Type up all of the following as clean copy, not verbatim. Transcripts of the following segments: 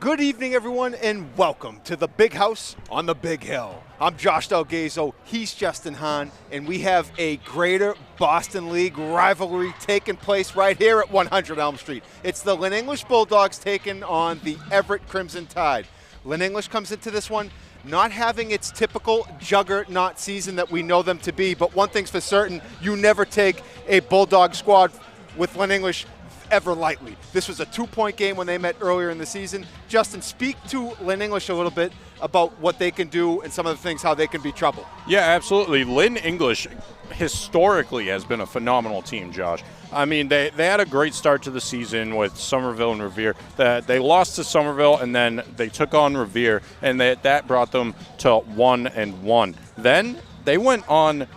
Good evening, everyone, and welcome to the Big House on the Big Hill. I'm Josh Delgazo, he's Justin Hahn, and we have a Greater Boston League rivalry taking place right here at 100 Elm Street. It's the Lynn English Bulldogs taking on the Everett Crimson Tide. Lynn English comes into this one not having its typical juggernaut season that we know them to be, but one thing's for certain, you never take a Bulldog squad with Lynn English ever lightly. This was a 2-point game when they met earlier in the season. Justin, speak to Lynn English a little bit about what they can do and some of the things, how they can be trouble. Yeah, absolutely. Lynn English historically has been a phenomenal team, Josh. I mean, they had a great start to the season with Somerville and Revere. They lost to Somerville, and then they took on Revere, and that brought them to 1-1. Then they went on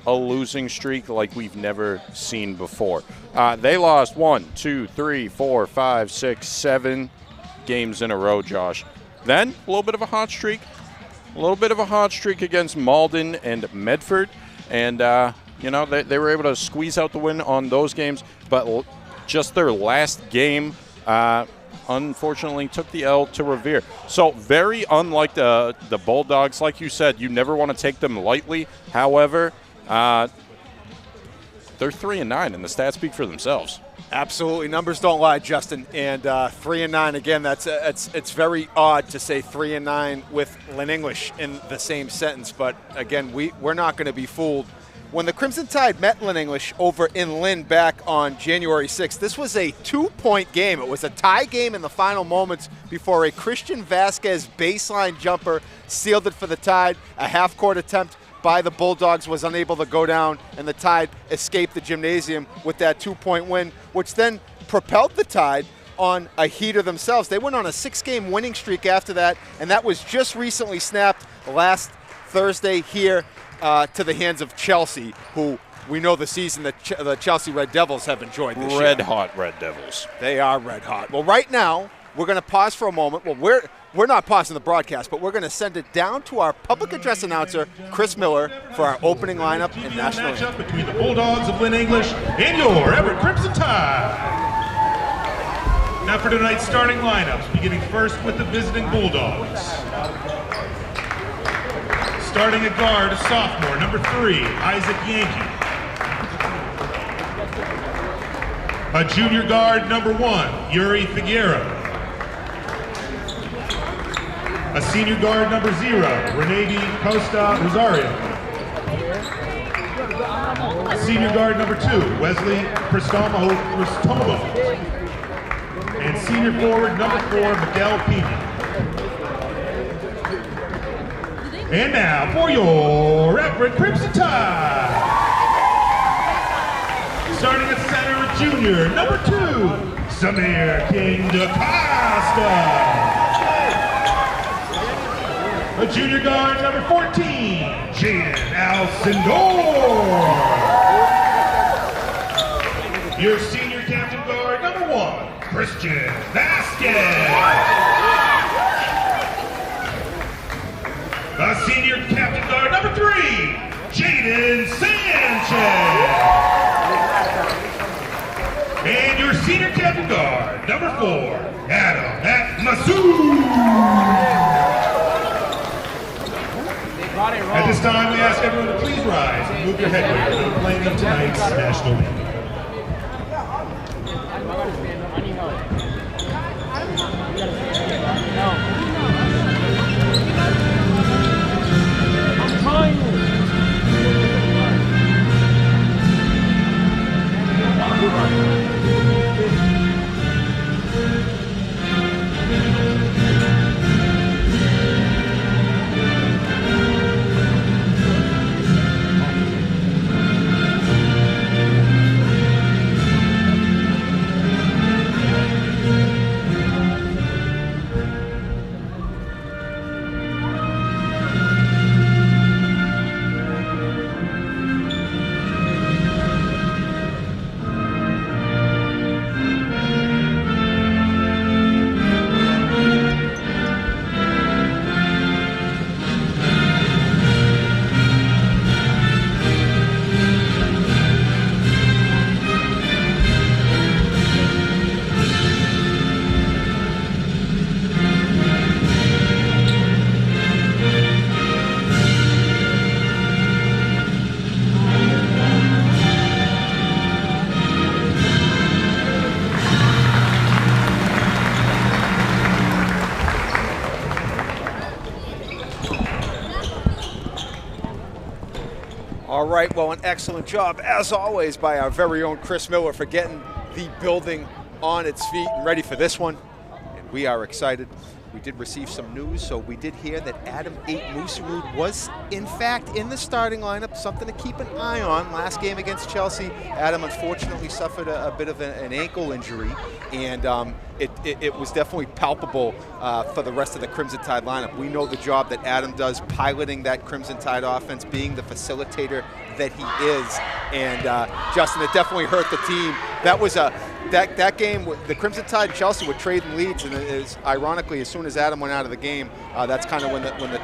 a losing streak like we've never seen before. They lost 1, 2, 3, 4, 5, 6, 7 games in a row, Josh. Then a little bit of a hot streak. Against Malden and Medford. And, they were able to squeeze out the win on those games. But just their last game, unfortunately, took the L to Revere. So very unlike the Bulldogs. Like you said, you never want to take them lightly. However, they're 3-9, and the stats speak for themselves. Absolutely, numbers don't lie, Justin. And 3-9 again. It's very odd to say 3-9 with Lynn English in the same sentence. But again, we're not going to be fooled. when the Crimson Tide met Lynn English over in Lynn back on January 6th, this was a 2-point game. It was a tie game in the final moments before a Christian Vasquez baseline jumper sealed it for the Tide. A half-court attempt by the Bulldogs was unable to go down, and the Tide escaped the gymnasium with that 2-point win, which then propelled the Tide on a heater themselves. They went on a 6-game winning streak after that, and that was just recently snapped last Thursday here to the hands of Chelsea, who we know the season that the Chelsea Red Devils have enjoyed this year. Red hot Red Devils. They are red hot. Well, right now, we're going to pause for a moment. Well, we're not pausing the broadcast, but we're going to send it down to our public address announcer, Chris Miller, for our opening lineup and national matchup between the Bulldogs of Lynn English and your Everett Crimson Tide. Now for tonight's starting lineups, beginning first with the visiting Bulldogs. Starting at guard, a sophomore, number 3, Isaac Yankee. A junior guard, number 1, Yuri Figueroa. A senior guard, number 0, Renee Costa Rosario. Senior guard, number 2, Wesley Cristomo. And senior forward, number 4, Miguel Pina. And now for your Everett Crimson Tide. Starting at center, junior, number 2, Samir King DaCosta. A junior guard, number 14, Jaden Alcindor. Your senior captain guard, number 1, Christian Vasquez. The senior captain guard, number 3, Jaden Sanchez. And your senior captain guard, number 4, Adam Masood. At this time, we ask everyone to please rise and move your headwear for the playing of tonight's national anthem. All right, well, an excellent job, as always, by our very own Chris Miller for getting the building on its feet and ready for this one. And we are excited. We did receive some news, so we did hear that Adam 8 Mooserud was, in fact, in the starting lineup, something to keep an eye on. Last game against Chelsea, Adam unfortunately suffered a bit of an ankle injury, and it was definitely palpable for the rest of the Crimson Tide lineup. We know the job that Adam does piloting that Crimson Tide offense, being the facilitator that he is, and Justin, it definitely hurt the team. That was that game, the Crimson Tide and Chelsea were trading leads, and it is ironically, as soon as Adam went out of the game, that's kind of when the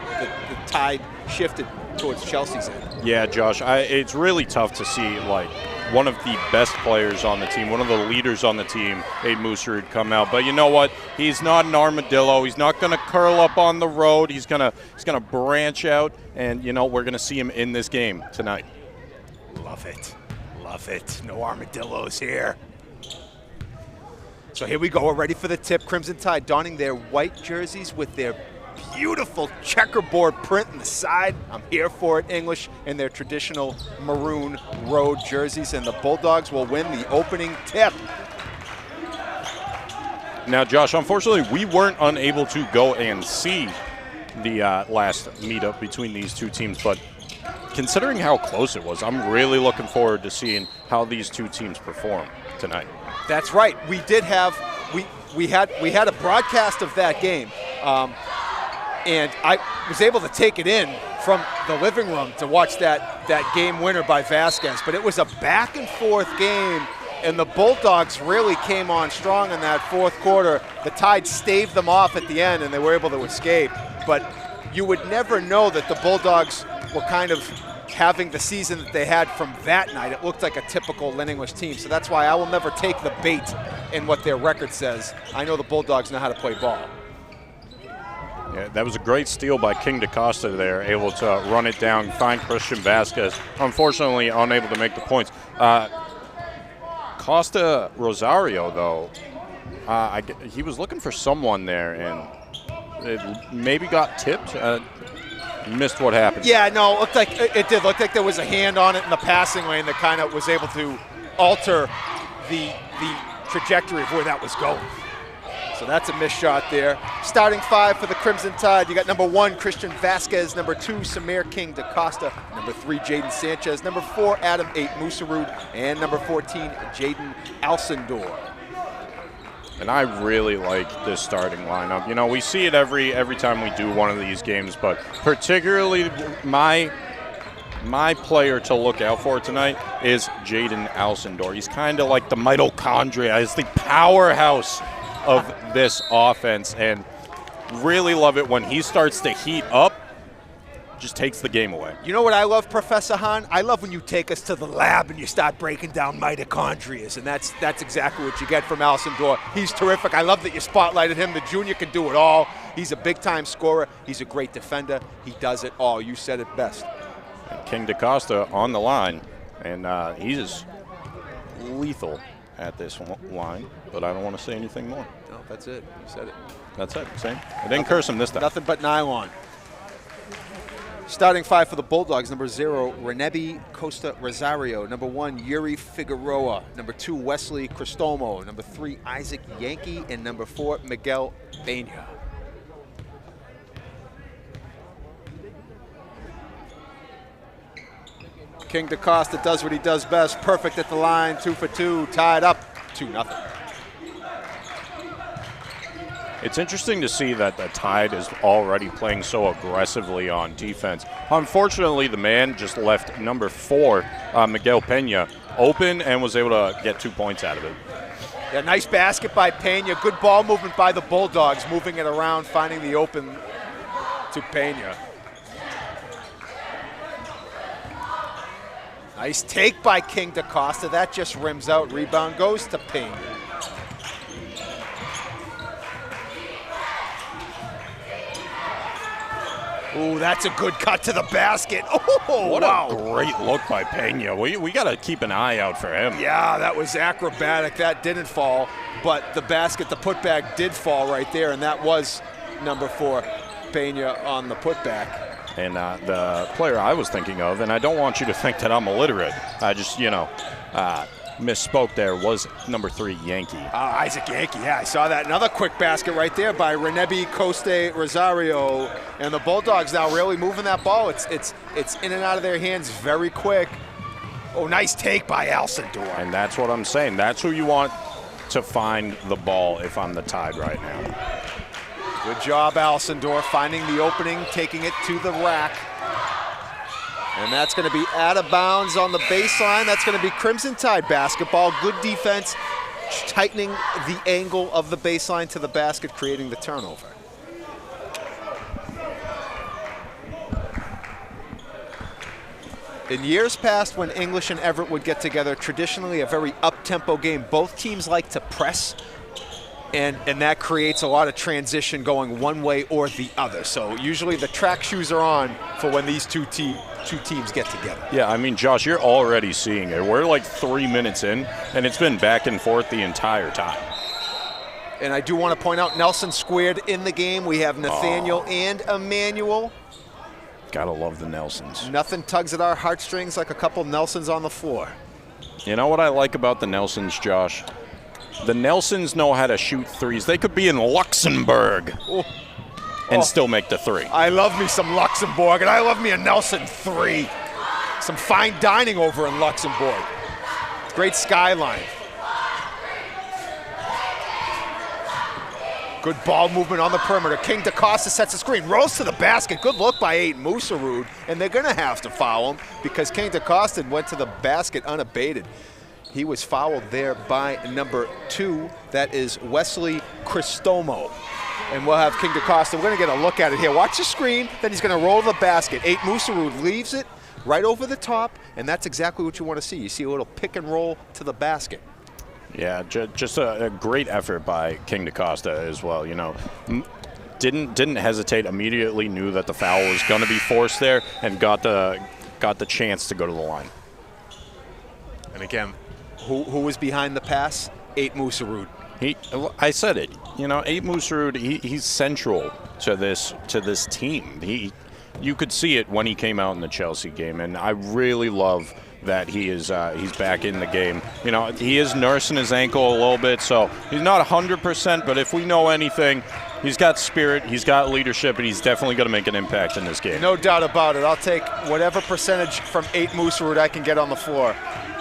tide shifted towards Chelsea's end. Yeah, Josh, it's really tough to see like one of the best players on the team, one of the leaders on the team, Aid Mooserud, come out. But you know what? He's not an armadillo. He's not going to curl up on the road. He's gonna branch out, and you know we're going to see him in this game tonight. Love it. Love it. No armadillos here. So here we go. We're ready for the tip. Crimson Tide donning their white jerseys with their beautiful checkerboard print in the side. I'm here for it. English in their traditional maroon road jerseys, and the Bulldogs will win the opening tip. Now, Josh, unfortunately, we weren't unable to go and see the last meetup between these two teams, but considering how close it was, I'm really looking forward to seeing how these two teams perform tonight. That's right. We did have we had a broadcast of that game, and I was able to take it in from the living room to watch that game winner by Vasquez. But it was a back and forth game, and the Bulldogs really came on strong in that fourth quarter. The Tide staved them off at the end, and they were able to escape. But you would never know that the Bulldogs were kind of having the season that they had from that night. It looked like a typical Lynn English team. So that's why I will never take the bait in what their record says. I know the Bulldogs know how to play ball. Yeah, that was a great steal by King DaCosta there, able to run it down, find Christian Vasquez. Unfortunately, unable to make the points. Costa Rosario, though, he was looking for someone there, and it maybe got tipped. Missed what happened. Yeah, no, it did look like there was a hand on it in the passing lane that kind of was able to alter the trajectory of where that was going. So that's a missed shot there. Starting five for the Crimson Tide. You got number 1, Christian Vasquez. Number 2, Samir King DaCosta. Number 3, Jaden Sanchez. Number 4, Adam 8 Musarud. And number 14, Jaden Alcindor. And I really like this starting lineup. You know, we see it every time we do one of these games, but particularly my player to look out for tonight is Jaden Alcindor. He's kind of like the mitochondria. He's the powerhouse of this offense, and really love it when he starts to heat up, just takes the game away. You know what I love, Professor Hahn? I love when you take us to the lab and you start breaking down mitochondria, and that's exactly what you get from Alcindor. He's terrific. I love that you spotlighted him. The junior can do it all. He's a big-time scorer. He's a great defender. He does it all. You said it best. And King DaCosta on the line, and he's lethal at this line, but I don't want to say anything more. No, that's it. You said it. That's it. Same. I didn't curse him this time. Nothing but nylon. Starting five for the Bulldogs, number 0, Renebi Costa Rosario. Number 1, Yuri Figueroa. Number 2, Wesley Cristomo. Number 3, Isaac Yankee. And number 4, Miguel Peña. King DaCosta does what he does best. Perfect at the line, 2 for 2, tied up 2-0. It's interesting to see that the Tide is already playing so aggressively on defense. Unfortunately, the man just left number 4, Miguel Peña, open and was able to get 2 points out of it. Yeah, nice basket by Peña. Good ball movement by the Bulldogs, moving it around, finding the open to Peña. Nice take by King DaCosta. That just rims out. Rebound goes to Peña. Ooh, that's a good cut to the basket. Oh, what wow. a great look by Peña. We got to keep an eye out for him. Yeah, that was acrobatic. That didn't fall, but the basket, the putback did fall right there, and that was number 4, Peña on the putback. And the player I was thinking of, and I don't want you to think that I'm illiterate, I just, misspoke there, was number 3, Yankee. Isaac Yankee, yeah, I saw that. Another quick basket right there by Renebi Costa Rosario. And the Bulldogs now really moving that ball. It's in and out of their hands very quick. Oh, nice take by Alcindor. And that's what I'm saying. That's who you want to find the ball if I'm the Tide right now. Good job, Alcindor, finding the opening, taking it to the rack. And that's going to be out of bounds on the baseline. That's going to be Crimson Tide basketball. Good defense, tightening the angle of the baseline to the basket, creating the turnover. In years past, when English and Everett would get together, traditionally a very up-tempo game. Both teams like to press, and that creates a lot of transition going one way or the other. So usually the track shoes are on for when these two teams get together. Yeah, I mean, Josh, you're already seeing it. We're like 3 minutes in, and it's been back and forth the entire time. And I do want to point out Nelson squared in the game. We have Nathaniel and Emmanuel. Gotta love the Nelsons. Nothing tugs at our heartstrings like a couple Nelsons on the floor. You know what I like about the Nelsons, Josh? The Nelsons know how to shoot threes. They could be in Luxembourg and still make the three. I love me some Luxembourg, and I love me a Nelson three. Some fine dining over in Luxembourg. Great skyline. Good ball movement on the perimeter. King DaCosta sets a screen, rolls to the basket. Good look by Aiden Musarud, and they're going to have to foul him because King DaCosta went to the basket unabated. He was fouled there by number 2. That is Wesley Cristomo. And we'll have King DaCosta. We're going to get a look at it here. Watch the screen, then he's going to roll the basket. Aiden Musarud leaves it right over the top, and that's exactly what you want to see. You see a little pick and roll to the basket. Yeah, just a great effort by King DaCosta as well. You know, didn't hesitate. Immediately knew that the foul was going to be forced there, and got the chance to go to the line. And again, who was behind the pass? Aiden Musarud. I said it. You know, Aiden Musarud. He's central to this team. You could see it when he came out in the Chelsea game, and I really love that he's back in the game. You know, he is nursing his ankle a little bit, so he's not 100%, but if we know anything, he's got spirit, he's got leadership, and he's definitely going to make an impact in this game. No doubt about it. I'll take whatever percentage from Aiden Musarud I can get on the floor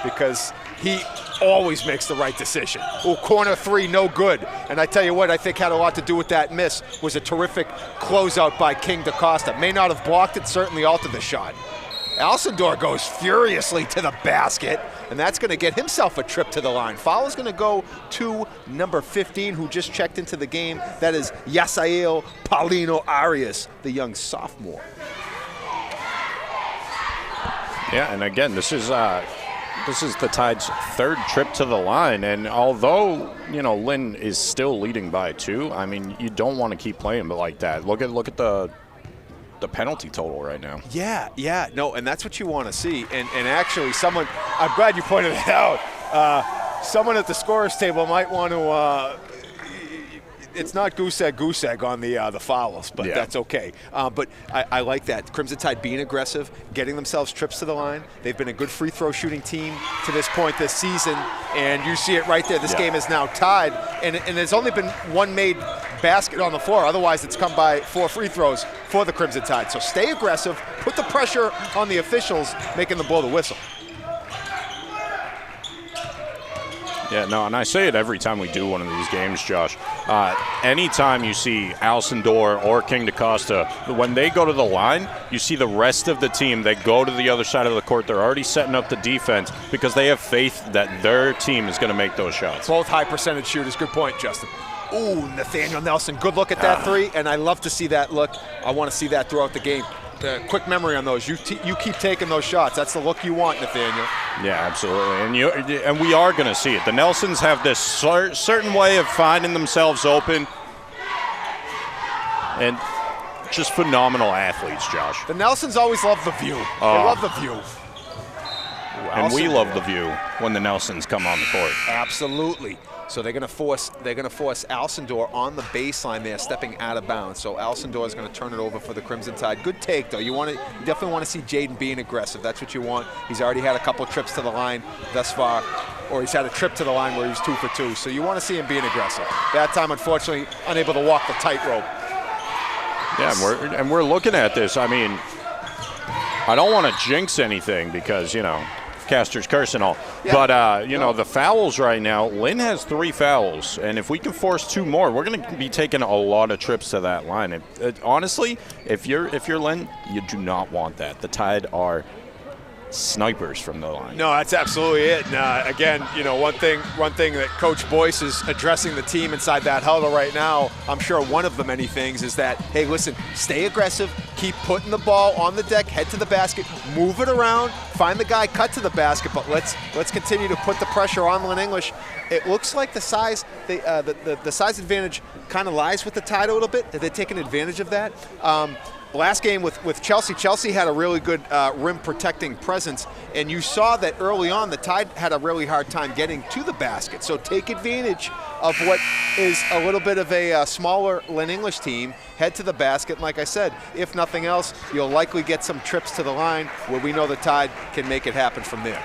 because he always makes the right decision. Oh, corner 3, no good. And I tell you what, I think had a lot to do with that miss was a terrific closeout by King DaCosta. May not have blocked it, certainly altered the shot. Alcindor goes furiously to the basket, and that's going to get himself a trip to the line. Foul is going to go to number 15, who just checked into the game. That is Yasael Paulino Arias, the young sophomore. Yeah, and again, this is the Tide's 3rd trip to the line, and although, you know, Lynn is still leading by 2, I mean, you don't want to keep playing like that. Look at the penalty total right now. Yeah, no, and that's what you want to see. And actually, I'm glad you pointed it out. Someone at the scorer's table might want to. It's not goose egg on the fouls, but that's okay. But I like that. Crimson Tide being aggressive, getting themselves trips to the line. They've been a good free throw shooting team to this point this season, and you see it right there. This game is now tied, and there's only been one made basket on the floor. Otherwise, it's come by 4 free throws for the Crimson Tide. So stay aggressive, put the pressure on the officials, making them blow the whistle. Yeah, no, and I say it every time we do one of these games, Josh. Anytime you see Alcindor or King DaCosta, when they go to the line, you see the rest of the team, they go to the other side of the court. They're already setting up the defense because they have faith that their team is going to make those shots. Both high percentage shooters. Good point, Justin. Ooh, Nathaniel Nelson. Good look at that three, and I love to see that look. I want to see that throughout the game. Quick memory on those. You keep taking those shots. That's the look you want, Nathaniel. Yeah, absolutely. And we are going to see it. The Nelsons have this certain way of finding themselves open, and just phenomenal athletes, Josh. The Nelsons always love the view. They love the view. And we love the view when the Nelsons come on the court. Absolutely. So they're going to force Alcindor on the baseline there, stepping out of bounds. So Alcindor is going to turn it over for the Crimson Tide. Good take, though. You definitely want to see Jaden being aggressive. That's what you want. He's already had a couple trips to the line thus far, or he's had a trip to the line where he's 2 for 2. So you want to see him being aggressive. That time, unfortunately, unable to walk the tightrope. Yeah, and we're looking at this. I mean, I don't want to jinx anything because, you know, Caster's curse and all. Yeah. But, you know, the fouls right now, Lynn has 3 fouls. And if we can force 2 more, we're going to be taking a lot of trips to that line. Honestly, if you're Lynn, you do not want that. The Tide are snipers from the line. No, that's absolutely it. And, again, you know, one thing that Coach Boyce is addressing the team inside that huddle right now, I'm sure one of the many things is that, hey, listen, stay aggressive, keep putting the ball on the deck, head to the basket, move it around, find the guy, cut to the basket, but let's continue to put the pressure on Lynn English. It looks like the size the size advantage kind of lies with the Tide a little bit. They're taking advantage of that. last game with Chelsea, Chelsea had a really good rim protecting presence, and you saw that early on the Tide had a really hard time getting to the basket. So take advantage of what is a little bit of a smaller Lynn English team, head to the basket, and like I said, if nothing else, you'll likely get some trips to the line where we know the Tide can make it happen from there.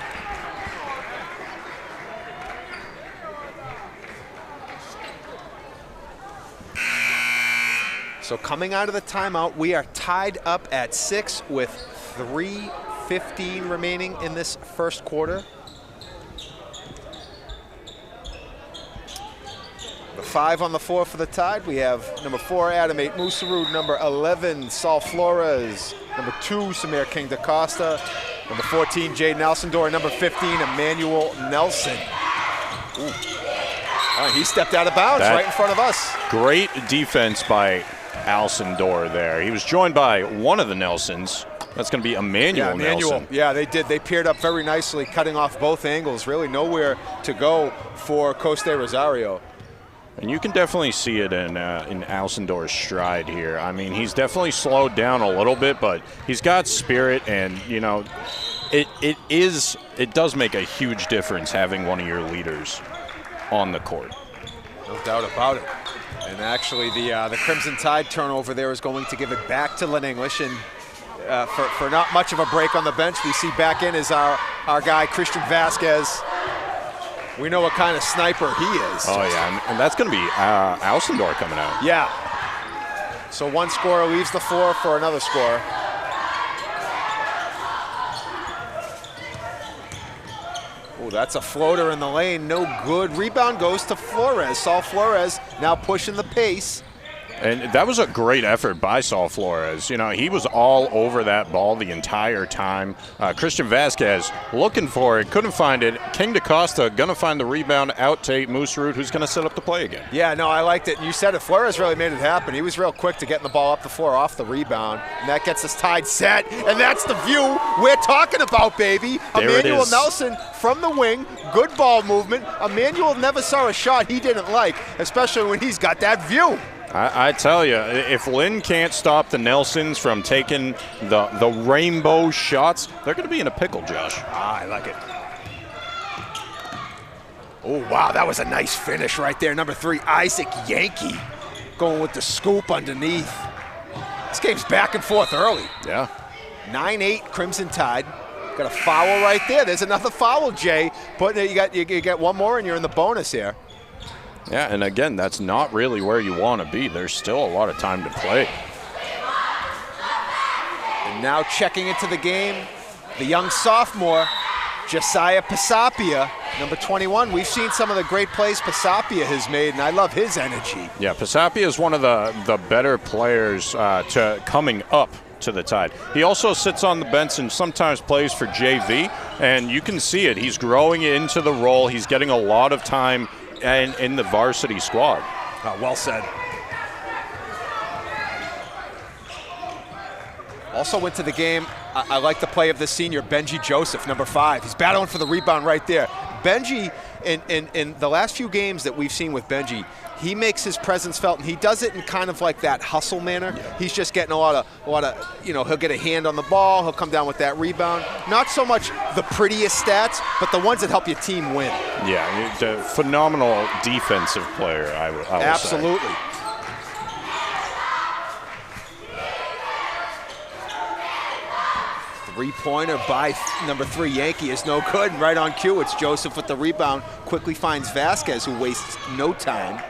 So coming out of the timeout, we are tied up at 6 with 3:15 remaining in this first quarter. The 5 on the floor for the Tide. We have number 4, Adam 8 Musarud, number 11, Saul Flores, number 2, Samir King DaCosta, number 14, Jay Nelsondor, and number 15, Emmanuel Nelson. Ooh. He stepped out of bounds right in front of us. Great defense by Alcindor there. He was joined by one of the Nelsons. That's going to be Emmanuel Nelson. Yeah, they did. They paired up very nicely, cutting off both angles. Really nowhere to go for Coste Rosario. And you can definitely see it in Alcindor's stride here. I mean, he's definitely slowed down a little bit, but he's got spirit, and, you know, it does make a huge difference having one of your leaders on the court. No doubt about it. And actually, the Crimson Tide turnover there is going to give it back to Lynn English. And for not much of a break on the bench, we see back in is our guy, Christian Vasquez. We know what kind of sniper he is. Oh, yeah, and that's going to be Alcindor coming out. Yeah. So one scorer leaves the floor for another scorer. Oh, that's a floater in the lane, no good. Rebound goes to Flores. Saul Flores now pushing the pace. And that was a great effort by Saul Flores. You know, he was all over that ball the entire time. Christian Vasquez looking for it, couldn't find it. King DaCosta going to find the rebound out to Musarud, who's going to set up the play again. Yeah, no, I liked it. You said it. Flores really made it happen. He was real quick to getting the ball up the floor off the rebound. And that gets us Tide set. And that's the view we're talking about, baby. There Emmanuel Nelson from the wing. Good ball movement. Emmanuel never saw a shot he didn't like, especially when he's got that view. I tell you, if Lynn can't stop the Nelsons from taking the rainbow shots, they're going to be in a pickle, Josh. I like it. Oh, wow, that was a nice finish right there. Number 3, Isaac Yankee, going with the scoop underneath. This game's back and forth early. Yeah. 9-8 Crimson Tide. Got a foul right there. There's another foul, Jay. But you got one more, and you're in the bonus here. Yeah, and again, that's not really where you want to be. There's still a lot of time to play. And now checking into the game, the young sophomore, Josiah Pisapia, number 21. We've seen some of the great plays Pisapia has made, and I love his energy. Yeah, Pisapia is one of the better players coming up to the Tide. He also sits on the bench and sometimes plays for JV, and you can see it. He's growing into the role. He's getting a lot of time in the varsity squad. Well said. Also went to the game, I like the play of the senior, Benji Joseph, number 5. He's battling for the rebound right there. Benji, in the last few games that we've seen with Benji, he makes his presence felt, and he does it in kind of like that hustle manner. Yeah. He's just getting a lot of, you know, he'll get a hand on the ball, he'll come down with that rebound. Not so much the prettiest stats, but the ones that help your team win. Yeah, the phenomenal defensive player, I will Absolutely. say. Three-pointer by number 3 Yankee is no good. Right on cue, it's Joseph with the rebound. Quickly finds Vasquez, who wastes no time.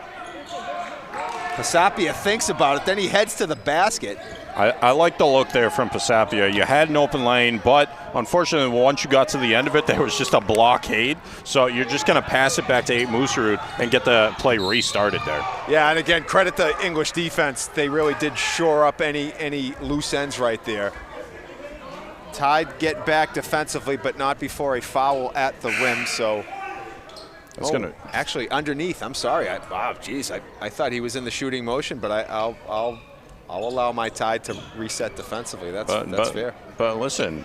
Pisapia thinks about it, then he heads to the basket. I like the look there from Pisapia. You had an open lane, but unfortunately, once you got to the end of it, there was just a blockade. So you're just going to pass it back to 8 Musarud and get the play restarted there. Yeah, and again, credit the English defense. They really did shore up any loose ends right there. Tide get back defensively, but not before a foul at the rim. So, actually underneath. I'm sorry. I thought he was in the shooting motion, but I'll allow my Tide to reset defensively. That's fair. But listen,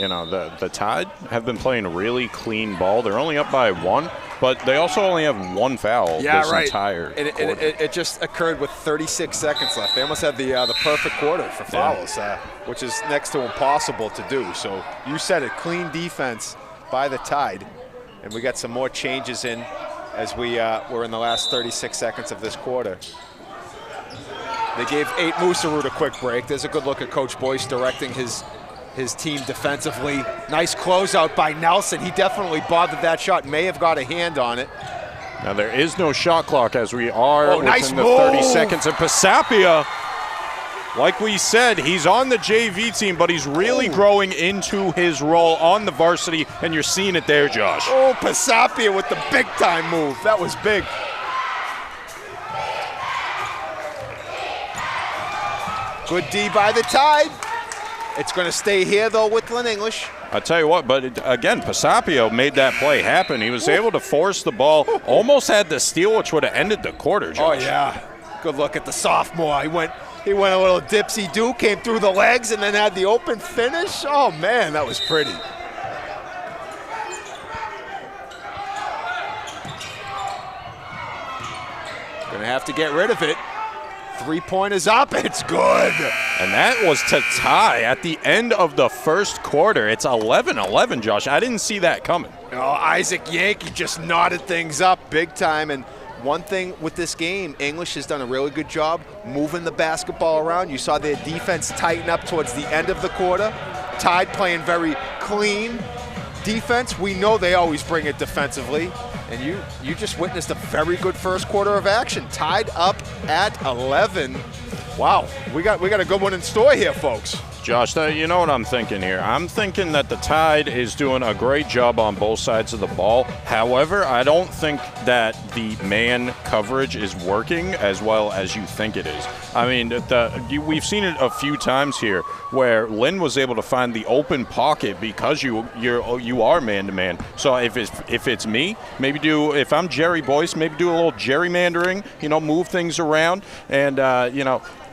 you know, the Tide have been playing a really clean ball. They're only up by 1, but they also only have one foul this entire and quarter. It just occurred with 36 seconds left. They almost had the perfect quarter for fouls, which is next to impossible to do. So you said it, clean defense by the Tide. And we got some more changes in as we're in the last 36 seconds of this quarter. They gave 8 Moosarud a quick break. There's a good look at Coach Boyce directing his team defensively. Nice closeout by Nelson. He definitely bothered that shot, may have got a hand on it. Now there is no shot clock as we are within the 30 seconds. And Pisapia, like we said, he's on the JV team, but he's really growing into his role on the varsity, and you're seeing it there, Josh. Oh, Pisapia with the big-time move. That was big. Good D by the Tide. It's going to stay here, though, with Lynn English. I tell you what, but again, Pisapia made that play happen. He was able to force the ball, almost had the steal, which would have ended the quarter, Josh. Oh, yeah. Good look at the sophomore. He went a little dipsy-do, came through the legs, and then had the open finish. Oh, man, that was pretty. Going to have to get rid of it. 3-point is up. It's good. And that was to tie at the end of the first quarter. It's 11-11, Josh. I didn't see that coming. Oh, Isaac Yankee just knotted things up big time. And one thing with this game, English has done a really good job moving the basketball around. You saw their defense tighten up towards the end of the quarter. Tide playing very clean defense. We know they always bring it defensively. And you just witnessed a very good first quarter of action. Tied up at 11. Wow, we got a good one in store here, folks. Josh, you know what I'm thinking here? I'm thinking that the Tide is doing a great job on both sides of the ball. However, I don't think that the man coverage is working as well as you think it is. I mean, we've seen it a few times here where Lynn was able to find the open pocket because you are man-to-man. So if it's me, maybe if I'm Jerry Boyce, maybe do a little gerrymandering, move things around and,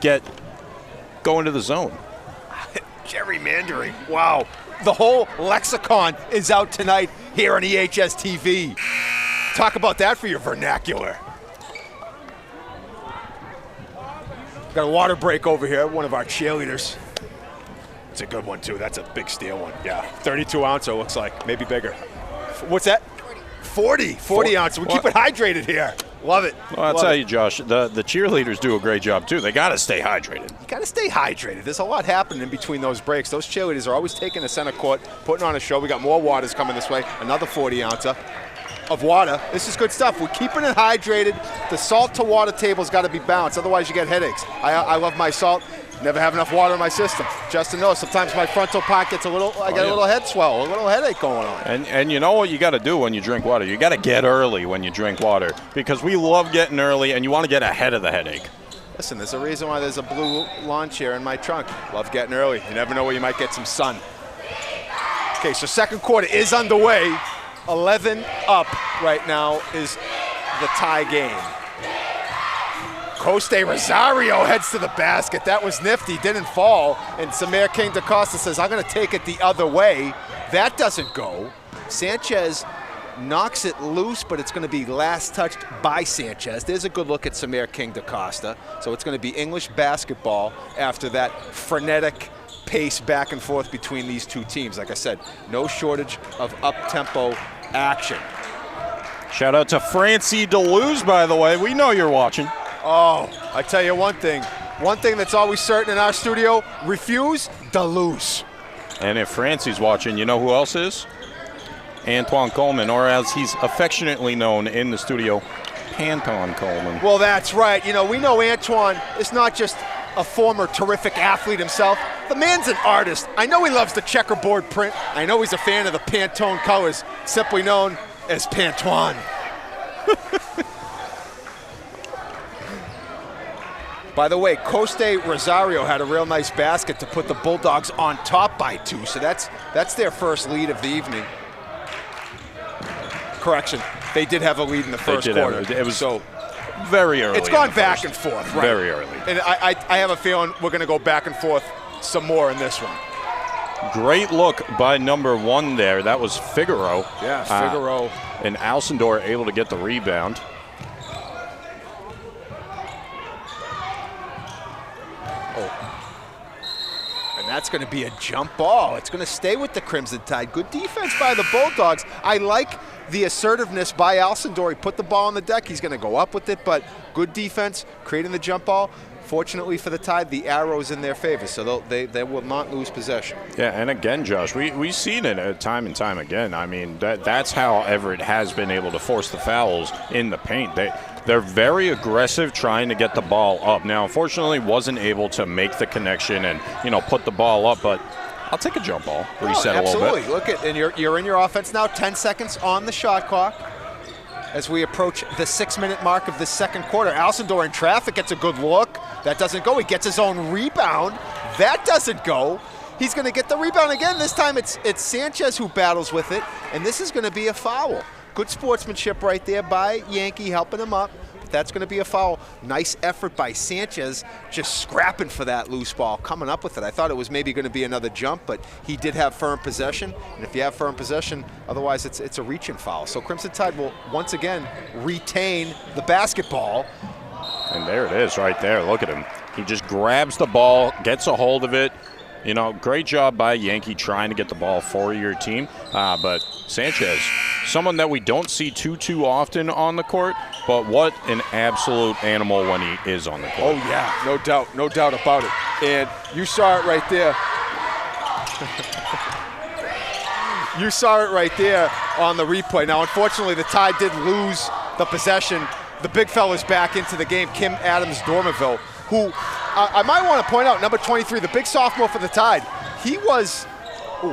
get going to the zone. Gerrymandering. Wow. The whole lexicon is out tonight here on EHS TV. Talk about that for your vernacular. Got a water break over here, one of our cheerleaders. It's a good one, too. That's a big steel one. Yeah, 32 ounce, it looks like. Maybe bigger. What's that? 40 ounce. We keep it hydrated here. Love it. Well, I'll tell you, Josh, the cheerleaders do a great job, too. They got to stay hydrated. You got to stay hydrated. There's a lot happening in between those breaks. Those cheerleaders are always taking the center court, putting on a show. We got more waters coming this way. Another 40 ounce of water. This is good stuff. We're keeping it hydrated. The salt to water table's got to be balanced. Otherwise, you get headaches. I love my salt. Never have enough water in my system. Justin knows sometimes my frontal part gets a little head swell, a little headache going on. And you know what you got to do when you drink water? You got to get early when you drink water because we love getting early and you want to get ahead of the headache. Listen, there's a reason why there's a blue lawn chair in my trunk. Love getting early. You never know where you might get some sun. Okay, so second quarter is underway. 11 up right now is the tie game. Coste Rosario heads to the basket. That was nifty, didn't fall. And Samir King DaCosta says, I'm going to take it the other way. That doesn't go. Sanchez knocks it loose, but it's going to be last touched by Sanchez. There's a good look at Samir King DaCosta. So it's going to be English basketball after that frenetic pace back and forth between these two teams. Like I said, no shortage of up-tempo action. Shout out to Francie Deleuze, by the way. We know you're watching. Oh, I tell you one thing that's always certain in our studio, refuse to lose. And if Francie's watching, you know who else is? Antoine Coleman, or as he's affectionately known in the studio, Panton Coleman. Well, that's right. We know Antoine is not just a former terrific athlete himself. The man's an artist. I know he loves the checkerboard print. I know he's a fan of the Pantone colors, simply known as Pantoine. By the way, Coste Rosario had a real nice basket to put the Bulldogs on top by 2, so that's their first lead of the evening. Correction, they did have a lead in the first quarter. It was so very early. It's gone back and forth, right? Very early. And I have a feeling we're going to go back and forth some more in this one. Great look by number 1 there. That was Figaro. Yeah, Figaro. And Alcindor able to get the rebound. That's going to be a jump ball. It's going to stay with the Crimson Tide. Good defense by the Bulldogs. I like the assertiveness by Alcindor. He put the ball on the deck. He's going to go up with it, but good defense, creating the jump ball. Fortunately for the Tide, the arrow's in their favor, so they will not lose possession. Yeah, and again, Josh, we've seen it time and time again. I mean, that's how Everett has been able to force the fouls in the paint. They're very aggressive trying to get the ball up. Now, unfortunately, wasn't able to make the connection and, put the ball up, but I'll take a jump ball, reset a little bit. Absolutely. Look at, and you're in your offense now, 10 seconds on the shot clock as we approach the 6-minute mark of the second quarter. Alcindor in traffic gets a good look. That doesn't go. He gets his own rebound. That doesn't go. He's going to get the rebound again. This time it's Sanchez who battles with it, and this is going to be a foul. Good sportsmanship right there by Yankee, helping him up. But that's going to be a foul. Nice effort by Sanchez, just scrapping for that loose ball, coming up with it. I thought it was maybe going to be another jump, but he did have firm possession. And if you have firm possession, otherwise it's a reaching foul. So Crimson Tide will once again retain the basketball. And there it is right there. Look at him. He just grabs the ball, gets a hold of it. Great job by Yankee trying to get the ball for your team. But Sanchez, someone that we don't see too often on the court, but what an absolute animal when he is on the court. Oh, yeah, no doubt about it. And you saw it right there. You saw it right there on the replay. Now, unfortunately, the Tide did lose the possession. The big fella's back into the game, Kim Adams-Dormerville, who I might want to point out, number 23, the big sophomore for the Tide. He was,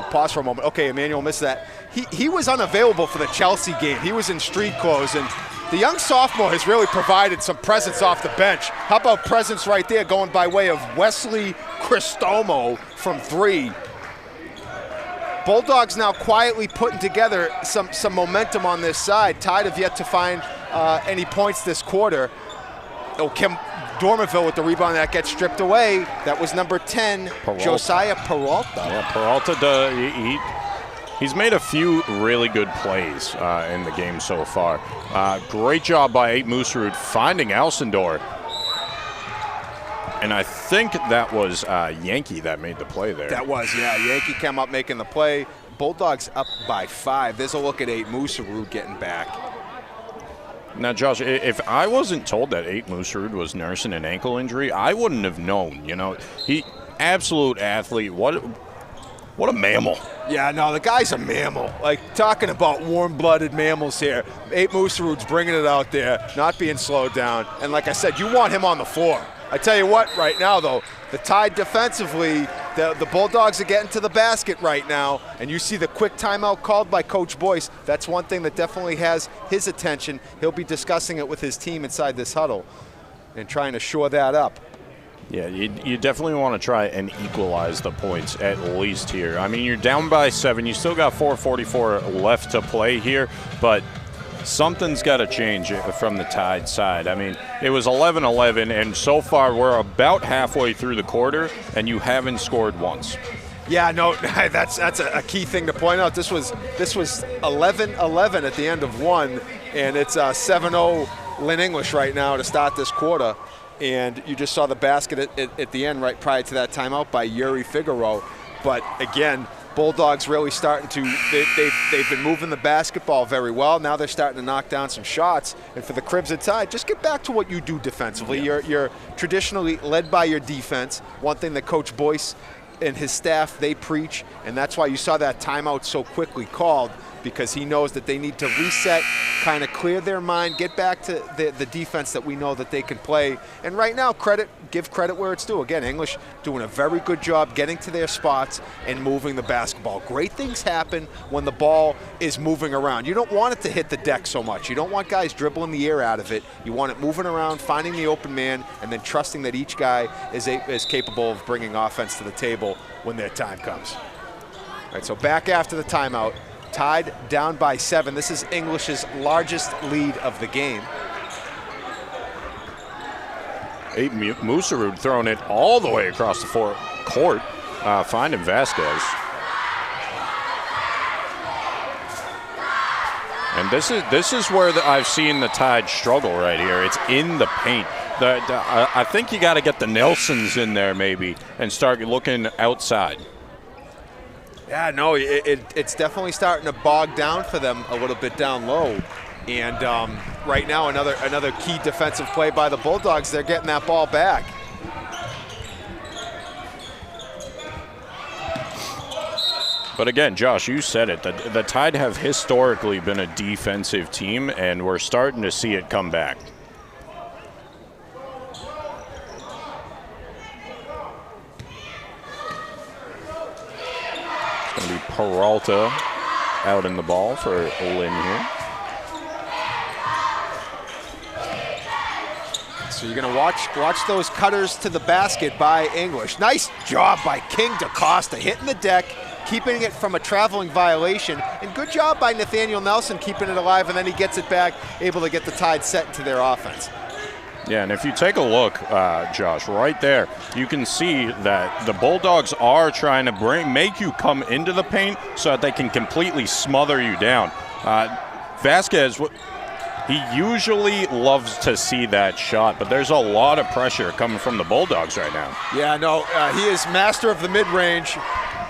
pause for a moment. Okay, Emmanuel missed that. He was unavailable for the Chelsea game. He was in street clothes, and the young sophomore has really provided some presence off the bench. How about presence right there going by way of Wesley Cristomo from 3. Bulldogs now quietly putting together some momentum on this side. Tide have yet to find any points this quarter. Kim Dormerville with the rebound that gets stripped away. That was number 10, Peralta. Josiah Peralta. Yeah, Peralta, he's made a few really good plays in the game so far. Great job by 8 Mooserud finding Alcindor. And I think that was Yankee that made the play there. That was, yeah. Yankee came up making the play. Bulldogs up by 5. There's a look at 8 Mooserud getting back. Now, Josh, if I wasn't told that 8 Mooserud was nursing an ankle injury, I wouldn't have known. He absolute athlete. What a mammal. Yeah, no, the guy's a mammal. Like, talking about warm-blooded mammals here. 8 Mooserud's bringing it out there, not being slowed down. And like I said, you want him on the floor. I tell you what, right now, though, the Tide defensively, the Bulldogs are getting to the basket right now, and you see the quick timeout called by Coach Boyce. That's one thing that definitely has his attention. He'll be discussing it with his team inside this huddle and trying to shore that up. Yeah, you definitely want to try and equalize the points at least here. I mean, you're down by 7. You still got 4:44 left to play here, but something's got to change from the Tide side. I mean, it was 11-11, and so far we're about halfway through the quarter, and you haven't scored once. Yeah, no, that's a key thing to point out. This was 11-11 at the end of 1, and it's 7-0 Lynn English right now to start this quarter. And you just saw the basket at the end right prior to that timeout by Yuri Figaro. But again, Bulldogs really starting to, they've been moving the basketball very well. Now they're starting to knock down some shots. And for the Crimson Tide, just get back to what you do defensively. Yeah. You're traditionally led by your defense. One thing that Coach Boyce and his staff, they preach, and that's why you saw that timeout so quickly called, because he knows that they need to reset, kind of clear their mind, get back to the defense that we know that they can play. And right now, give credit where it's due. Again, English doing a very good job getting to their spots and moving the basketball. Great things happen when the ball is moving around. You don't want it to hit the deck so much. You don't want guys dribbling the air out of it. You want it moving around, finding the open man, and then trusting that each guy is capable of bringing offense to the table when their time comes. All right, so back after the timeout. Tide down by 7. This is English's largest lead of the game. 8 Mooserud throwing it all the way across the court, finding Vasquez. And this is where I've seen the Tide struggle right here. It's in the paint. I think you got to get the Nelsons in there maybe and start looking outside. Yeah, no, it's definitely starting to bog down for them a little bit down low. And right now, another key defensive play by the Bulldogs. They're getting that ball back. But again, Josh, you said it. The Tide have historically been a defensive team, and we're starting to see it come back. It's going to be Peralta out in the ball for Lynn here. So you're going to watch those cutters to the basket by English. Nice job by King DaCosta, hitting the deck, keeping it from a traveling violation. And good job by Nathaniel Nelson keeping it alive, and then he gets it back, able to get the Tide set into their offense. Yeah, and if you take a look, Josh, right there, you can see that the Bulldogs are trying to make you come into the paint so that they can completely smother you down. Vasquez, he usually loves to see that shot, but there's a lot of pressure coming from the Bulldogs right now. Yeah, no, he is master of the mid-range,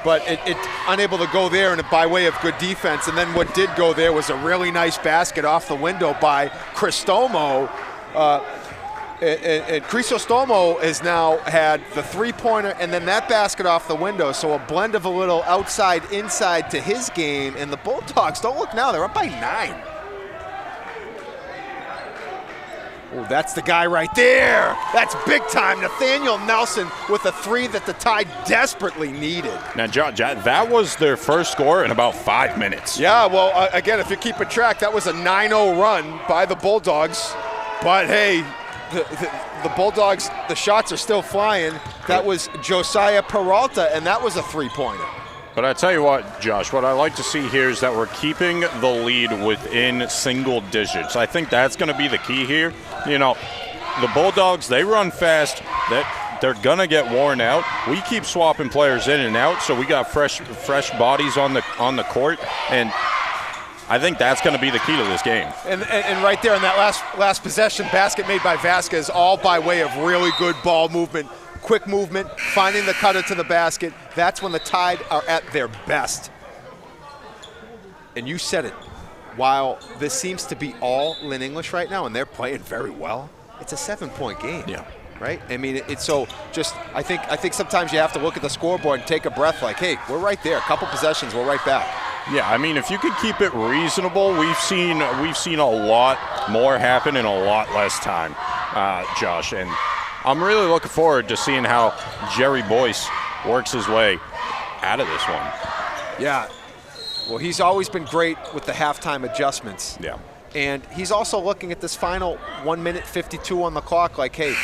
but it unable to go there and by way of good defense. And then what did go there was a really nice basket off the window by Cristomo. And Crisostomo has now had the three-pointer and then that basket off the window, so a blend of a little outside-inside to his game. And the Bulldogs, don't look now, they're up by 9. Oh, that's the guy right there. That's big time. Nathaniel Nelson with a three that the Tide desperately needed. Now, John, that was their first score in about 5 minutes. Yeah, well, again, if you keep a track, that was a 9-0 run by the Bulldogs. But, hey, the Bulldogs, the shots are still flying. That was Josiah Peralta, and that was a three-pointer. But I tell you what, Josh, what I like to see here is that we're keeping the lead within single digits. I think that's going to be the key here. You know, the Bulldogs, they run fast. They're going to get worn out. We keep swapping players in and out, so we got fresh bodies on the court, and I think that's going to be the key to this game. And right there in that last possession, basket made by Vasquez, all by way of really good ball movement. Quick movement, finding the cutter to the basket. That's when the Tide are at their best. And you said it. While this seems to be all Lynn English right now, and they're playing very well, it's a 7-point game. Yeah. Right? I mean, it's so just. I think sometimes you have to look at the scoreboard and take a breath. Like, hey, we're right there. A couple possessions, we're right back. Yeah, I mean, if you could keep it reasonable, we've seen a lot more happen in a lot less time, Josh, and I'm really looking forward to seeing how Jerry Boyce works his way out of this one. Yeah. Well, he's always been great with the halftime adjustments. Yeah. And he's also looking at this final 1 minute 52 on the clock like, hey,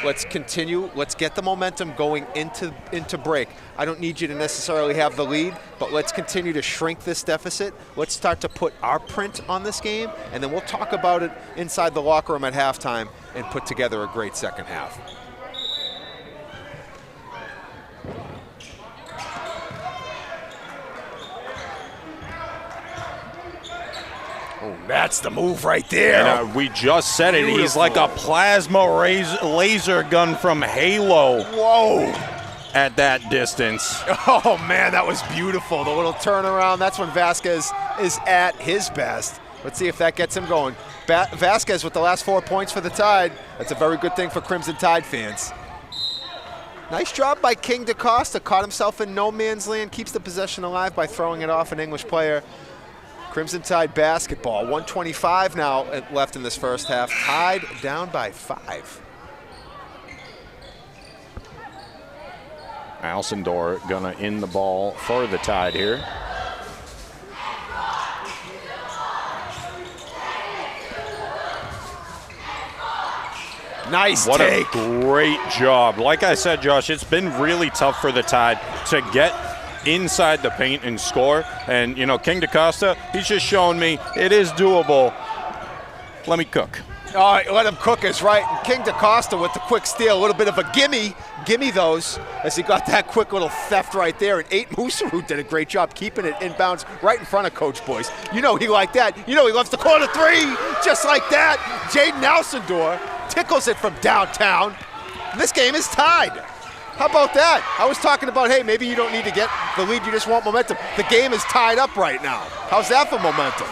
let's continue. Let's get the momentum going into break. I don't need you to necessarily have the lead, but let's continue to shrink this deficit. Let's start to put our print on this game, and then we'll talk about it inside the locker room at halftime and put together a great second half. Oh, that's the move right there. And, we just said it. Beautiful. He's like a plasma laser gun from Halo. Whoa. At that distance. Oh, man, that was beautiful. The little turnaround. That's when Vasquez is at his best. Let's see if that gets him going. Vasquez with the last 4 points for the Tide. That's a very good thing for Crimson Tide fans. Nice job by King DaCosta. Caught himself in no man's land. Keeps the possession alive by throwing it off an English player. Crimson Tide basketball. 1:25 now left in this first half. Tide down by 5. Alcindor gonna in the ball for the Tide here. Nice what take. A great job. Like I said, Josh, it's been really tough for the Tide to get inside the paint and score. And, you know, King DaCosta, he's just showing me it is doable. Let me cook. All right, let him cook is right. And King DaCosta with the quick steal, a little bit of a gimme those, as he got that quick little theft right there. And 8 Musaru did a great job keeping it inbounds right in front of Coach Boyce. You know he liked that. You know he loves the corner 3, just like that. Jaden Alcindor tickles it from downtown. And this game is tied. How about that? I was talking about, hey, maybe you don't need to get the lead, you just want momentum. The game is tied up right now. How's that for momentum?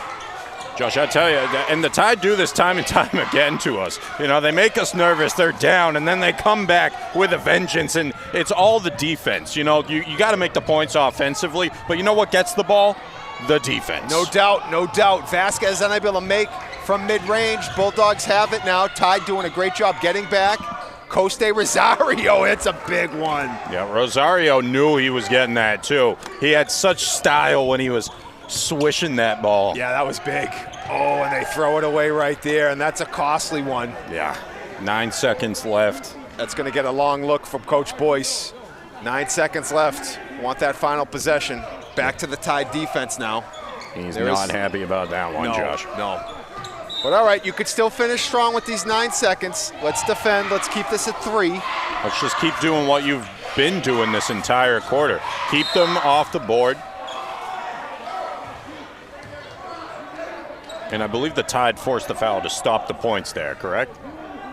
Josh, I tell you, and the Tide do this time and time again to us. You know, they make us nervous, they're down, and then they come back with a vengeance, and it's all the defense. You know, you got to make the points offensively, but you know what gets the ball? The defense. No doubt, no doubt. Vasquez unable to make from mid-range. Bulldogs have it now. Tide doing a great job getting back. Coste Rosario, it's a big one. Yeah, Rosario knew he was getting that too. He had such style when he was swishing that ball. Yeah, that was big. Oh, and they throw it away right there, and that's a costly one. Yeah, 9 seconds left. That's going to get a long look from Coach Boyce. 9 seconds left. Want that final possession. Back to the Tide defense now. He's not happy about that one, Josh. No. But all right, you could still finish strong with these 9 seconds. Let's defend. Let's keep this at 3. Let's just keep doing what you've been doing this entire quarter. Keep them off the board. And I believe the Tide forced the foul to stop the points there, correct?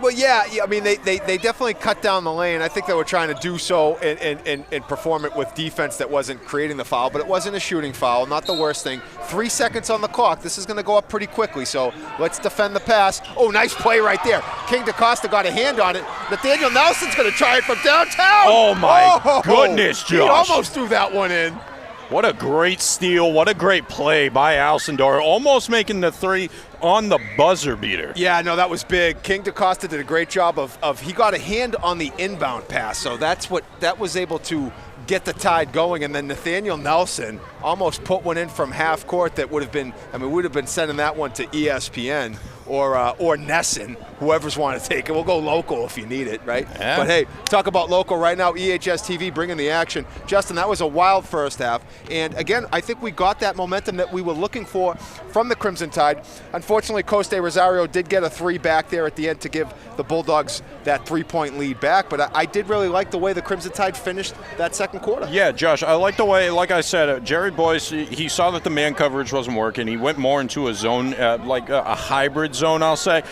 Well, yeah, I mean, they definitely cut down the lane. I think they were trying to do so and perform it with defense that wasn't creating the foul, but it wasn't a shooting foul, not the worst thing. 3 seconds on the clock. This is going to go up pretty quickly, so let's defend the pass. Oh, nice play right there. King DaCosta got a hand on it. Nathaniel Nelson's going to try it from downtown. Oh, my goodness, Josh. He almost threw that one in. What a great steal. What a great play by Alcindor. Almost making the 3 on the buzzer beater. Yeah, no, that was big. King DaCosta did a great job of he got a hand on the inbound pass, so that was able to get the Tide going. And then Nathaniel Nelson almost put one in from half court that would have been, I mean, we would have been sending that one to ESPN or Nesson, whoever's want to take it. We'll go local if you need it, right? Yeah. But hey, talk about local right now. EHS TV bringing the action. Justin, that was a wild first half. And again, I think we got that momentum that we were looking for from the Crimson Tide. Unfortunately, Coste Rosario did get a 3 back there at the end to give the Bulldogs that 3-point lead back. But I did really like the way the Crimson Tide finished that second quarter. Yeah, Josh, I like the way, like I said, Jerry Boyce, he saw that the man coverage wasn't working. He went more into a zone, like a hybrid zone, I'll say.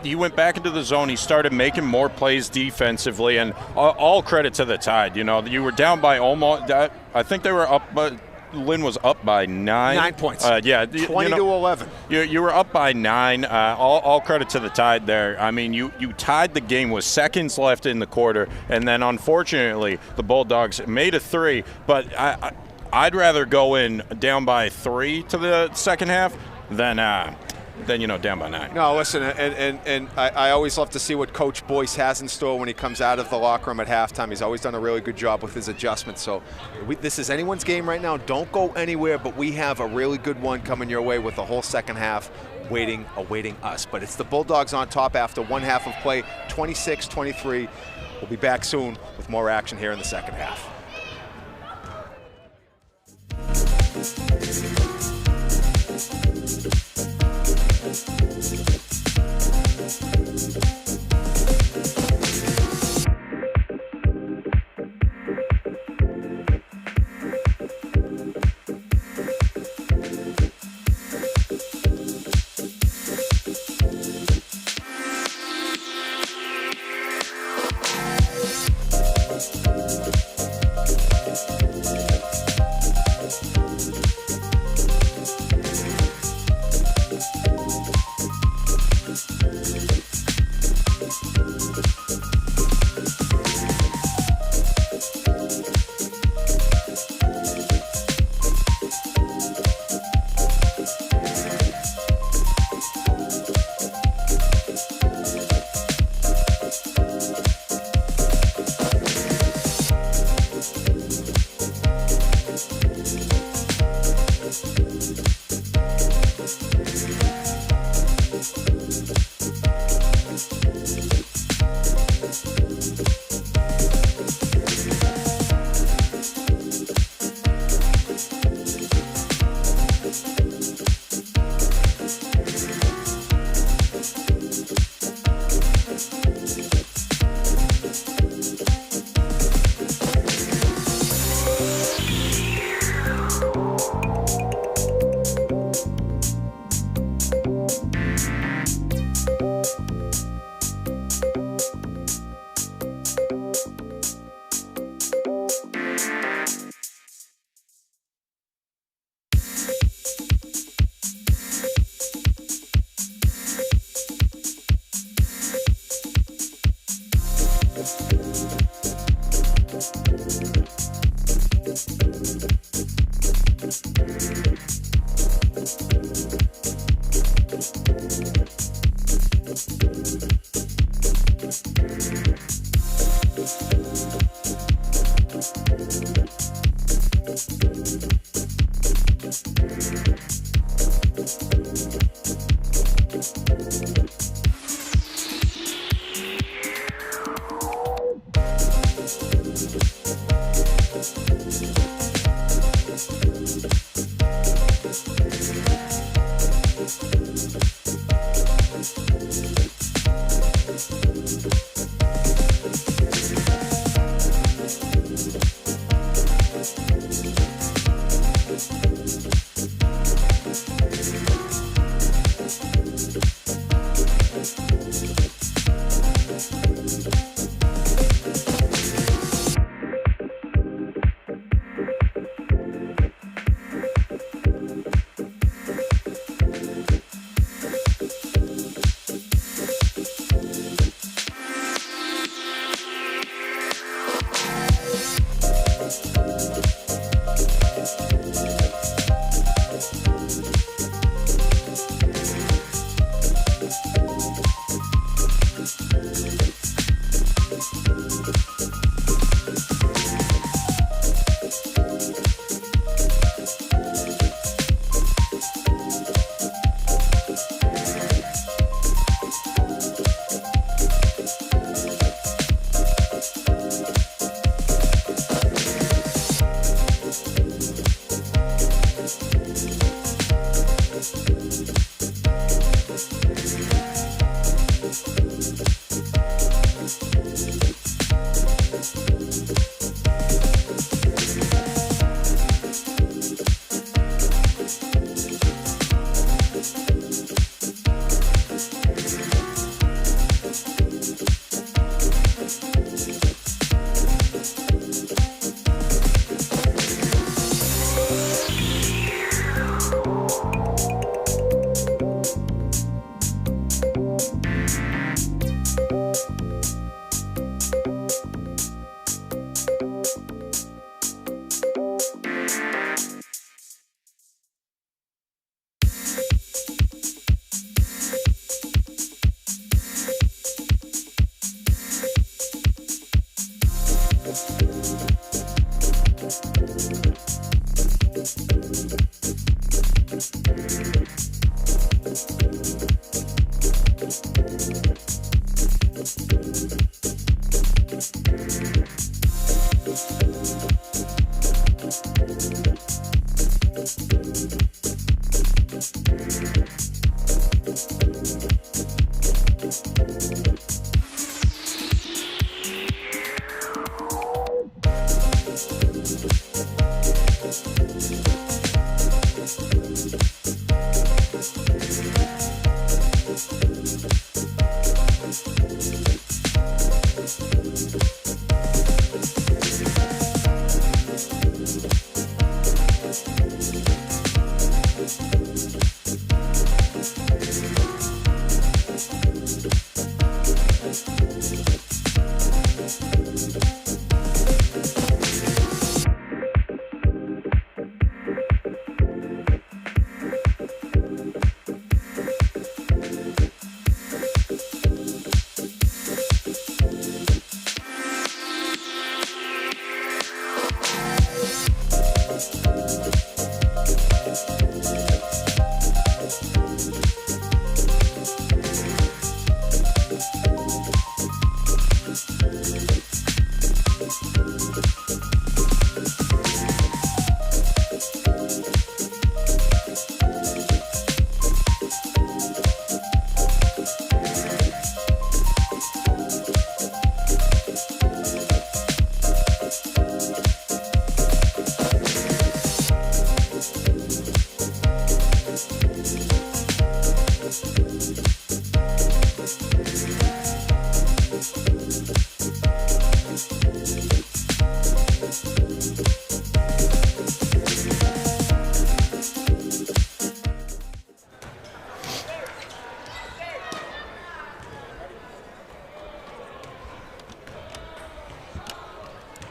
He went back into the zone. He started making more plays defensively, and all credit to the Tide. You know, you were down by almost, I think they were up, but Lynn was up by 9. 9 points. 20 to 11. You were up by 9. All credit to the Tide there. I mean, you tied the game with seconds left in the quarter, and then unfortunately the Bulldogs made a 3. But I'd rather go in down by 3 to the second half than down by 9. No, listen, and I always love to see what Coach Boyce has in store when he comes out of the locker room at halftime. He's always done a really good job with his adjustments. So this is anyone's game right now. Don't go anywhere, but we have a really good one coming your way with the whole second half awaiting us. But it's the Bulldogs on top after one half of play, 26-23. We'll be back soon with more action here in the second half.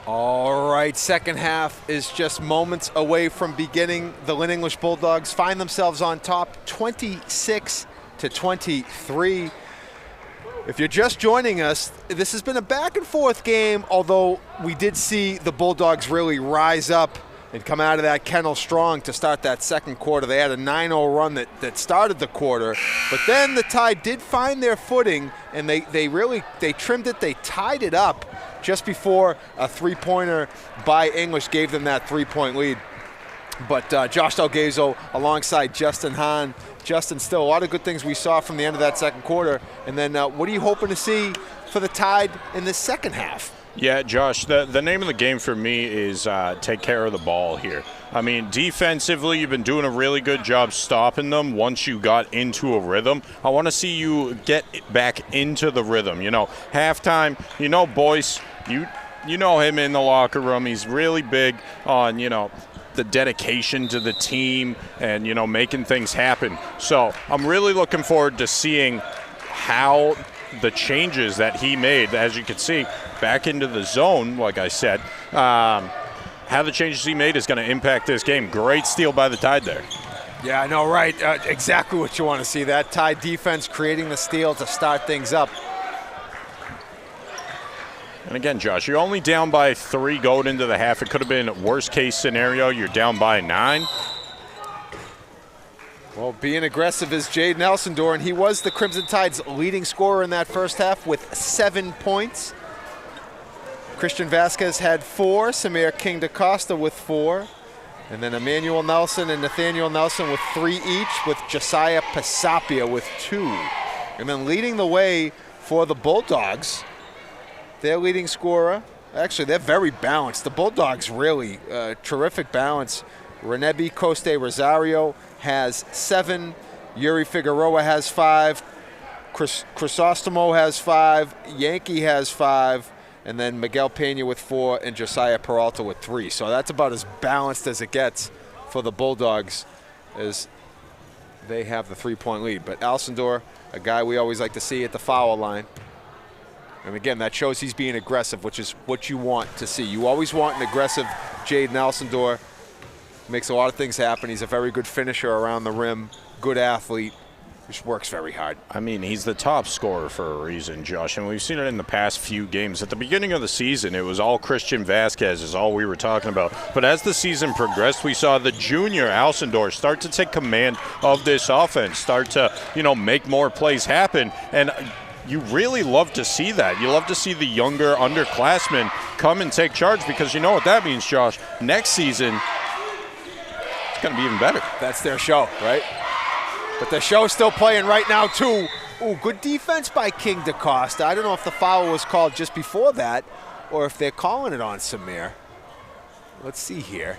All right, second half is just moments away from beginning. The Lynn English Bulldogs find themselves on top 26-23. If you're just joining us, this has been a back and forth game, although we did see the Bulldogs really rise up and come out of that kennel strong to start that second quarter. They had a 9-0 run that started the quarter, but then the Tide did find their footing, and they trimmed it, they tied it up just before a three-pointer by English gave them that three-point lead. But Josh Delgazo alongside Justin Hahn. Justin, still a lot of good things we saw from the end of that second quarter. And then what are you hoping to see for the Tide in the second half? Yeah, Josh, the name of the game for me is take care of the ball here. I mean, defensively, you've been doing a really good job stopping them once you got into a rhythm. I want to see you get back into the rhythm. You know, halftime, you know, Boyce, you know him in the locker room. He's really big on, you know, the dedication to the team and, you know, making things happen. So I'm really looking forward to seeing how the changes that he made, as you can see, back into the zone, like I said, how the changes he made is going to impact this game. Great steal by the Tide there. Yeah, I know, right? Exactly what you want to see. That Tide defense creating the steal to start things up. And again, Josh, you're only down by 3 going into the half. It could have been worst case scenario. You're down by 9. Well, being aggressive is Jaden Elsendor, and he was the Crimson Tide's leading scorer in that first half with 7 points. Christian Vasquez had 4, Samir King DaCosta with 4, and then Emmanuel Nelson and Nathaniel Nelson with 3 each, with Josiah Pasapia with 2. And then leading the way for the Bulldogs, their leading scorer, actually they're very balanced. The Bulldogs really terrific balance. Renebi Coste Rosario has 7, Yuri Figueroa has 5, Chrysostomo has 5, Yankee has 5, and then Miguel Pena with 4, and Josiah Peralta with 3. So that's about as balanced as it gets for the Bulldogs as they have the 3-point lead. But Elsendor, a guy we always like to see at the foul line. And again, that shows he's being aggressive, which is what you want to see. You always want an aggressive Jaden Elsendor. Makes a lot of things happen. He's a very good finisher around the rim, good athlete, just works very hard. I mean, he's the top scorer for a reason, Josh, and we've seen it in the past few games. At the beginning of the season, it was all Christian Vasquez is all we were talking about. But as the season progressed, we saw the junior Elsendor start to take command of this offense, start to, you know, make more plays happen. And you really love to see that. You love to see the younger underclassmen come and take charge, because you know what that means, Josh. Next season, it's going to be even better. That's their show, right? But the show's still playing right now, too. Ooh, good defense by King DaCosta. I don't know if the foul was called just before that or if they're calling it on Samir. Let's see here.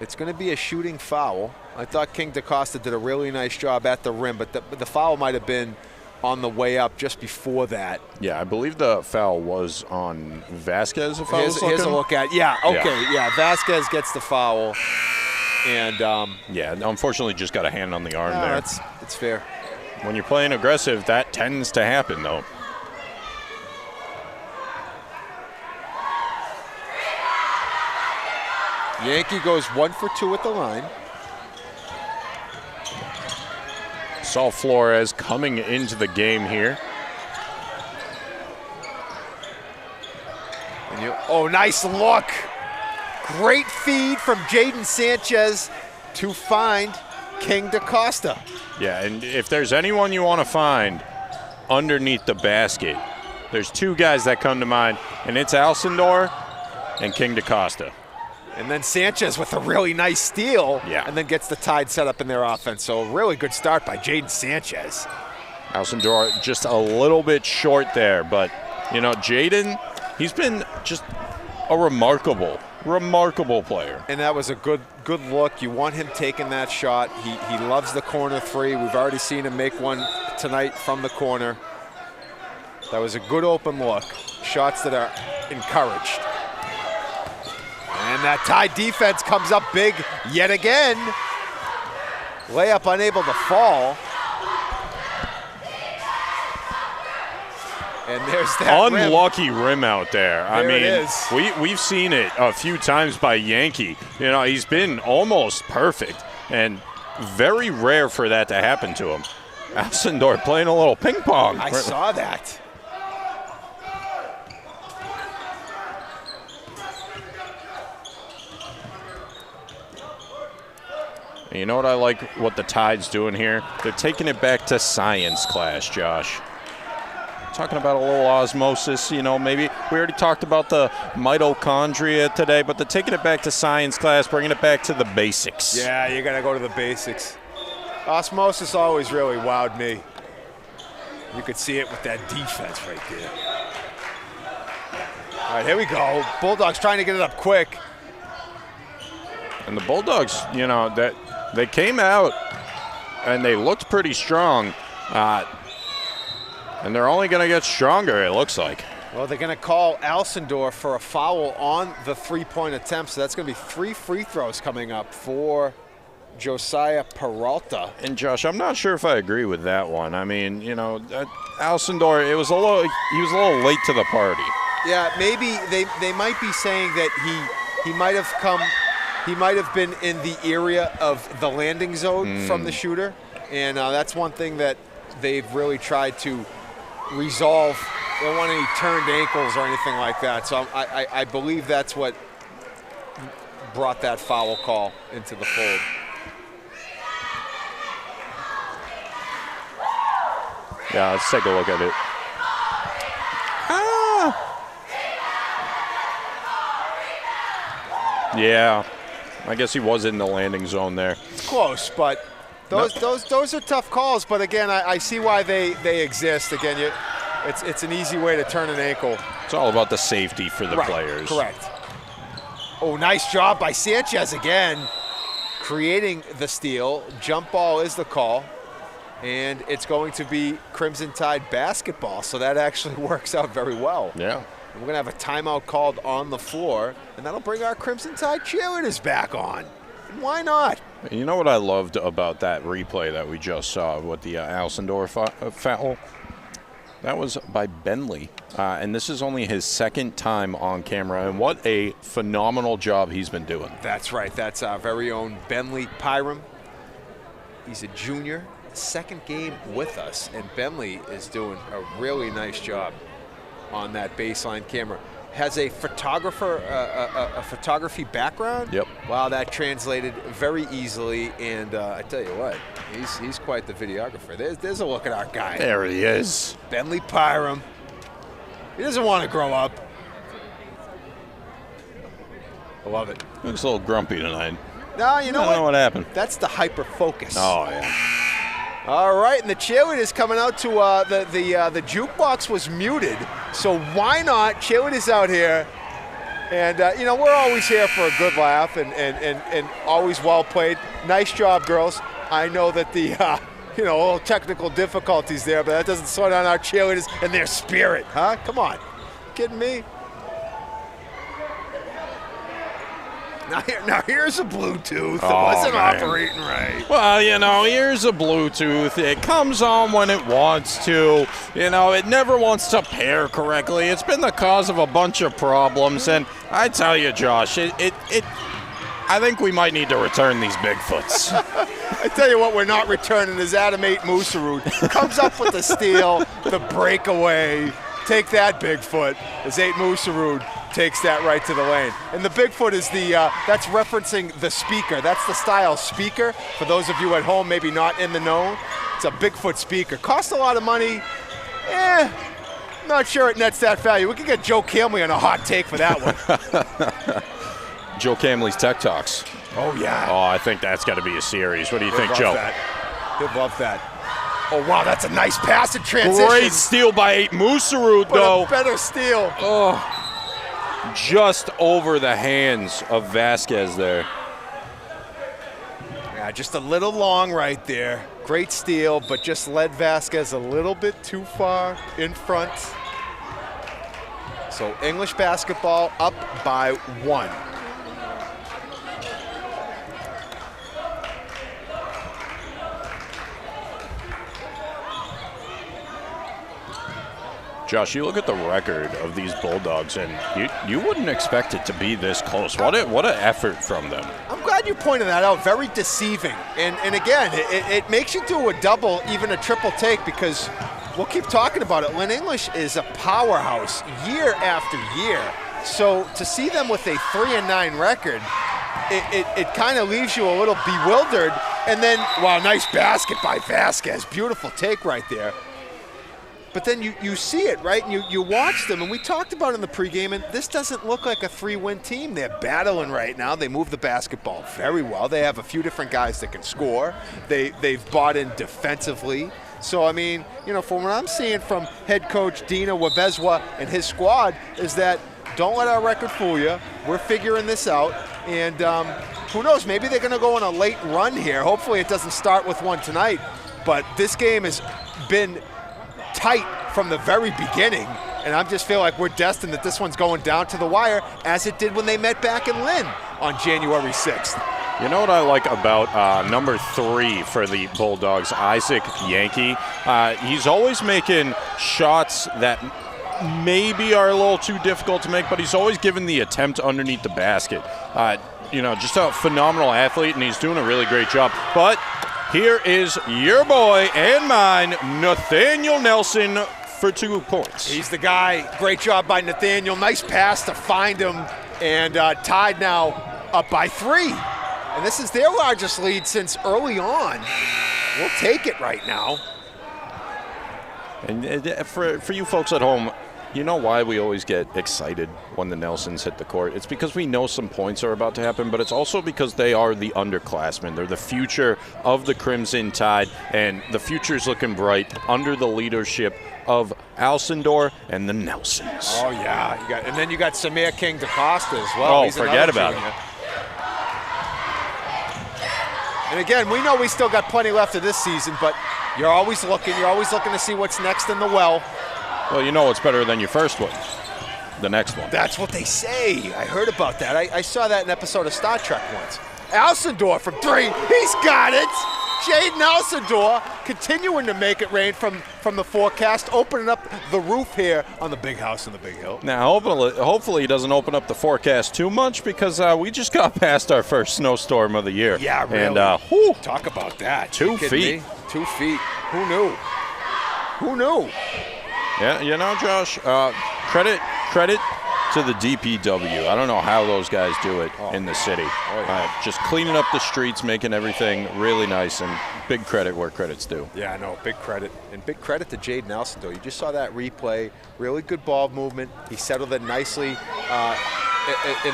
It's going to be a shooting foul. I thought King DaCosta did a really nice job at the rim, but the foul might have been on the way up just before that. Yeah, I believe the foul was on Vasquez, if I was looking. Here's a look at, yeah, okay, yeah, Vasquez gets the foul. And yeah, unfortunately just got a hand on the arm there. It's fair. When you're playing aggressive, that tends to happen, though. Yankee goes 1 for 2 at the line. Saul Flores coming into the game here. And oh, nice look. Great feed from Jaden Sanchez to find King DaCosta. Yeah, and if there's anyone you want to find underneath the basket, there's 2 guys that come to mind, and it's Elsendor and King DaCosta. And then Sanchez with a really nice steal, and then gets the Tide set up in their offense. So a really good start by Jaden Sanchez. Elsendor just a little bit short there, but, you know, Jaden, he's been just a remarkable player. And that was a good look. You want him taking that shot. He loves the corner 3. We've already seen him make one tonight from the corner. That was a good open look. Shots that are encouraged. And that Tide defense comes up big yet again. Layup unable to fall. And there's that unlucky rim out there. I mean, it is. we've seen it a few times by Yankee. You know, he's been almost perfect, and very rare for that to happen to him. Alcindor playing a little ping pong. I saw that. You know what I like what the Tide's doing here? They're taking it back to science class, Josh. Talking about a little osmosis, you know, maybe we already talked about the mitochondria today, but they're taking it back to science class, bringing it back to the basics. Yeah, you got to go to the basics. Osmosis always really wowed me. You could see it with that defense right there. All right, here we go. Bulldogs trying to get it up quick. And the Bulldogs, you know, that they came out and they looked pretty strong. And they're only going to get stronger, it looks like. Well, they're going to call Alcindor for a foul on the three-point attempt, so that's going to be 3 free throws coming up for Josiah Peralta. And, Josh, I'm not sure if I agree with that one. I mean, you know, Alcindor, he was a little late to the party. Yeah, maybe they might be saying that he might have been in the area of the landing zone from the shooter, and that's one thing that they've really tried to resolve. They don't want any turned ankles or anything like that. So I believe that's what brought that foul call into the fold. Yeah, let's take a look at it. Yeah, I guess he was in the landing zone there. It's close, but those are tough calls. But again, I see why they exist. Again, it's an easy way to turn an ankle. It's all about the safety for the players. Correct. Oh, nice job by Sanchez again, creating the steal. Jump ball is the call, and it's going to be Crimson Tide basketball. So that actually works out very well. Yeah. We're going to have a timeout called on the floor, and that'll bring our Crimson Tide cheerleaders back on. And why not? You know what I loved about that replay that we just saw with the Alcindor foul? That was by Bentley, and this is only his second time on camera, and what a phenomenal job he's been doing. That's right. That's our very own Bentley Pyram. He's a junior, second game with us, and Bentley is doing a really nice job on that baseline camera. Has a photography background. Yep. Wow, that translated very easily, and I tell you what, he's quite the videographer. There's a look at our guy. There he is. Bentley Pyram. He doesn't want to grow up. I love it. Looks a little grumpy tonight. No, you know I don't know what happened. That's the hyper focus. Oh, yeah. All right, and the cheerleaders coming out to the jukebox was muted, so why not? Cheerleaders out here, and you know, we're always here for a good laugh and always well played. Nice job, girls. I know that the you know, little technical difficulties there, but that doesn't slow down our cheerleaders and their spirit, huh? Come on, kidding me? Now here's a Bluetooth. It wasn't operating right. Well, you know, here's a Bluetooth. It comes on when it wants to. You know, it never wants to pair correctly. It's been the cause of a bunch of problems. And I tell you, Josh, I think we might need to return these Bigfoots. I tell you what, we're not returning is Adam 8 Mooserud. Comes up with the steal, the breakaway. Take that, Bigfoot, as 8 Mooserud takes that right to the lane. And the Bigfoot is that's referencing the speaker. That's the style speaker. For those of you at home maybe not in the know, it's a Bigfoot speaker. Costs a lot of money. Not sure it nets that value. We could get Joe Camley on a hot take for that one. Joe Camley's Tech Talks. Oh, yeah. Oh, I think that's got to be a series. What do you think, Joe? He'll love that. Oh, wow, that's a nice pass in transition. Great steal by 8 Mooserud, though. A better steal. Oh. Just over the hands of Vasquez there. Yeah, just a little long right there. Great steal, but just led Vasquez a little bit too far in front. So English basketball up by 1. Josh, you look at the record of these Bulldogs, and you wouldn't expect it to be this close. What an effort from them. I'm glad you pointed that out. Very deceiving. And again, it makes you do a double, even a triple take, because we'll keep talking about it. Lynn English is a powerhouse year after year. So to see them with a 3-9 record, it kind of leaves you a little bewildered. And then, wow, nice basket by Vasquez. Beautiful take right there. But then you see it, right? And you watch them, and we talked about it in the pregame, and this doesn't look like a 3-win team. They're battling right now. They move the basketball very well. They have a few different guys that can score. They've bought in defensively. So, I mean, from what I'm seeing from head coach Dina Webezwa and his squad is that don't let our record fool you. We're figuring this out. And who knows, maybe they're going to go on a late run here. Hopefully it doesn't start with one tonight. But this game has been tight from the very beginning, and I just feel like we're destined that this one's going down to the wire, as it did when they met back in Lynn on January 6th. You know what I like about number 3 for the Bulldogs, Isaac Yankee? He's always making shots that maybe are a little too difficult to make, but he's always given the attempt underneath the basket. Just a phenomenal athlete, and he's doing a really great job. But here is your boy and mine, Nathaniel Nelson, for 2 points. He's the guy. Great job by Nathaniel. Nice pass to find him, and Tide now up by 3. And this is their largest lead since early on. We'll take it right now. And for you folks at home, you know why we always get excited when the Nelsons hit the court? It's because we know some points are about to happen, but it's also because they are the underclassmen. They're the future of the Crimson Tide, and the future's looking bright under the leadership of Alcindor and the Nelsons. Oh, yeah. And then you got Samir King DaCosta as well. Oh, forget about it. And again, we know we still got plenty left of this season, but you're always looking. You're always looking to see what's next in the well. Well, you know what's better than your first one? The next one. That's what they say. I heard about that. I saw that in an episode of Star Trek once. Alcindor from 3. He's got it. Jaden Alcindor continuing to make it rain from the forecast, opening up the roof here on the big house in the Big Hill. Now, hopefully he doesn't open up the forecast too much, because we just got past our first snowstorm of the year. Yeah, really. And talk about that. 2 feet. 2 feet. Who knew? Who knew? Yeah, Josh, credit to the DPW. I don't know how those guys do it in the city. Oh, yeah. Just cleaning up the streets, making everything really nice, and big credit where credit's due. Yeah, I know, big credit. And big credit to Jaden Alcindor. You just saw that replay. Really good ball movement. He settled it nicely in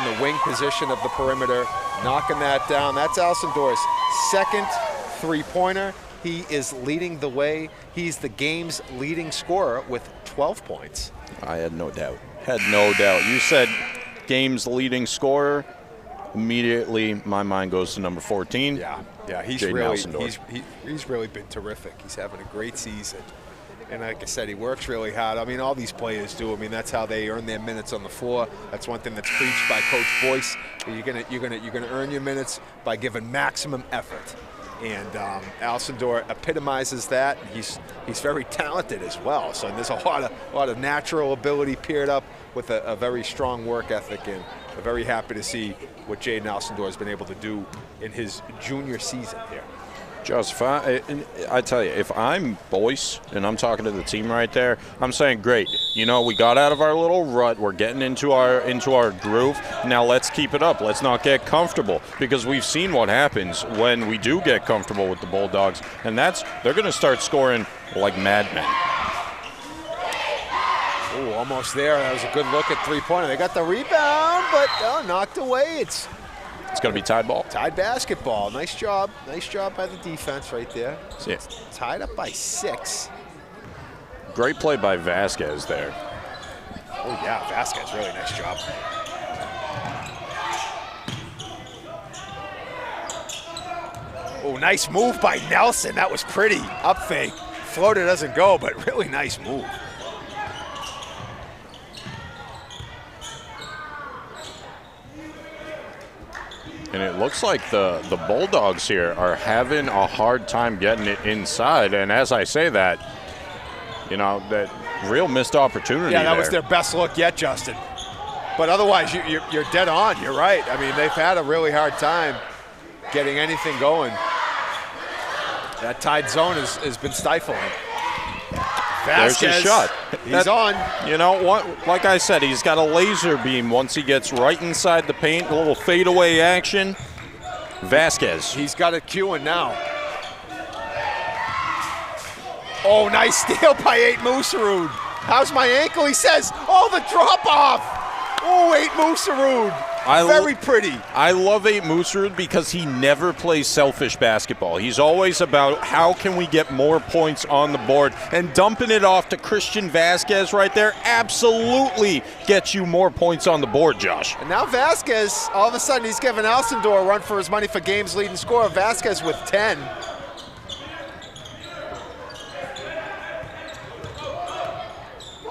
the wing position of the perimeter, knocking that down. That's Alcindor's second three-pointer. He is leading the way. He's the game's leading scorer with 12 points. I had no doubt. You said game's leading scorer. Immediately, my mind goes to number 14. Yeah, he's really been terrific. He's having a great season. And like I said, he works really hard. I mean, all these players do. I mean, that's how they earn their minutes on the floor. That's one thing that's preached by Coach Boyce. You're gonna earn your minutes by giving maximum effort. And Alcindor epitomizes that. He's very talented as well. So there's a lot of natural ability paired up with a very strong work ethic, and I'm very happy to see what Jaden Alcindor has been able to do in his junior season here. Joseph, I tell you, if I'm Boyce and I'm talking to the team right there, I'm saying, great. You know, we got out of our little rut. We're getting into our groove. Now let's keep it up. Let's not get comfortable, because we've seen what happens when we do get comfortable with the Bulldogs, and they're going to start scoring like madmen. Oh, almost there. That was a good look at three-pointer. They got the rebound, but knocked away. It's going to be Tide ball. Tide basketball. Nice job. Nice job by the defense right there. Yeah. Tied up by 6. Great play by Vasquez there. Oh, yeah. Vasquez, really nice job. Oh, nice move by Nelson. That was pretty. Up fake. Floater doesn't go, but really nice move. And it looks like the Bulldogs here are having a hard time getting it inside. And as I say that, you know, that real missed opportunity. Yeah, that was their best look yet, Justin. But otherwise, you're dead on. You're right. I mean, they've had a really hard time getting anything going. That Tide zone has been stifling. Vasquez, there's a shot. He's on. You know what? Like I said, he's got a laser beam once he gets right inside the paint. A little fadeaway action. Vasquez. He's got it queuing now. Oh, nice steal by 8 Mooserud. How's my ankle? He says, oh, the drop off. Oh, 8 Mooserud. Very pretty. I love 8 Mooserud because he never plays selfish basketball. He's always about how can we get more points on the board, and dumping it off to Christian Vasquez right there absolutely gets you more points on the board, Josh. And now Vasquez, all of a sudden he's giving Alcindor a run for his money for game's leading scorer. Vasquez with 10.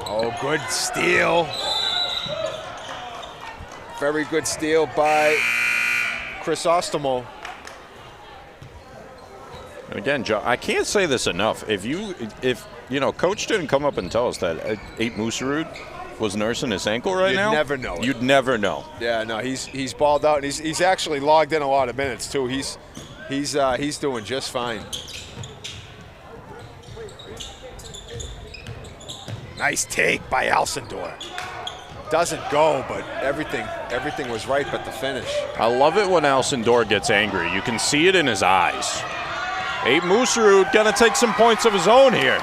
Oh, good steal. Very good steal by Chrysostomo. And again, Joe, I can't say this enough. If Coach didn't come up and tell us that 8 Mooserud was nursing his ankle right now, you'd never know. You'd never know. Yeah, no, he's balled out, and he's actually logged in a lot of minutes too. He's doing just fine. Nice take by Alcindor. Doesn't go, but everything was right but the finish. I love it when Alcindor gets angry. You can see it in his eyes. 8 Mooserud gonna take some points of his own here.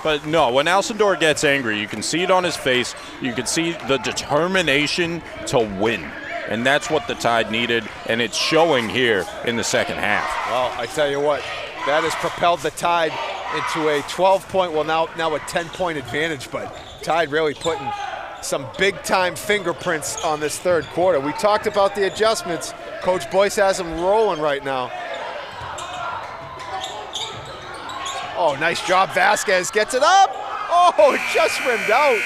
But no, when Alcindor gets angry, you can see it on his face. You can see the determination to win. And that's what the Tide needed, and it's showing here in the second half. Well, I tell you what, that has propelled the Tide into a 12-point, well now a 10-point advantage, but Tide really putting some big-time fingerprints on this third quarter. We talked about the adjustments. Coach Boyce has them rolling right now. Oh, nice job. Vasquez gets it up. Oh, it just rimmed out.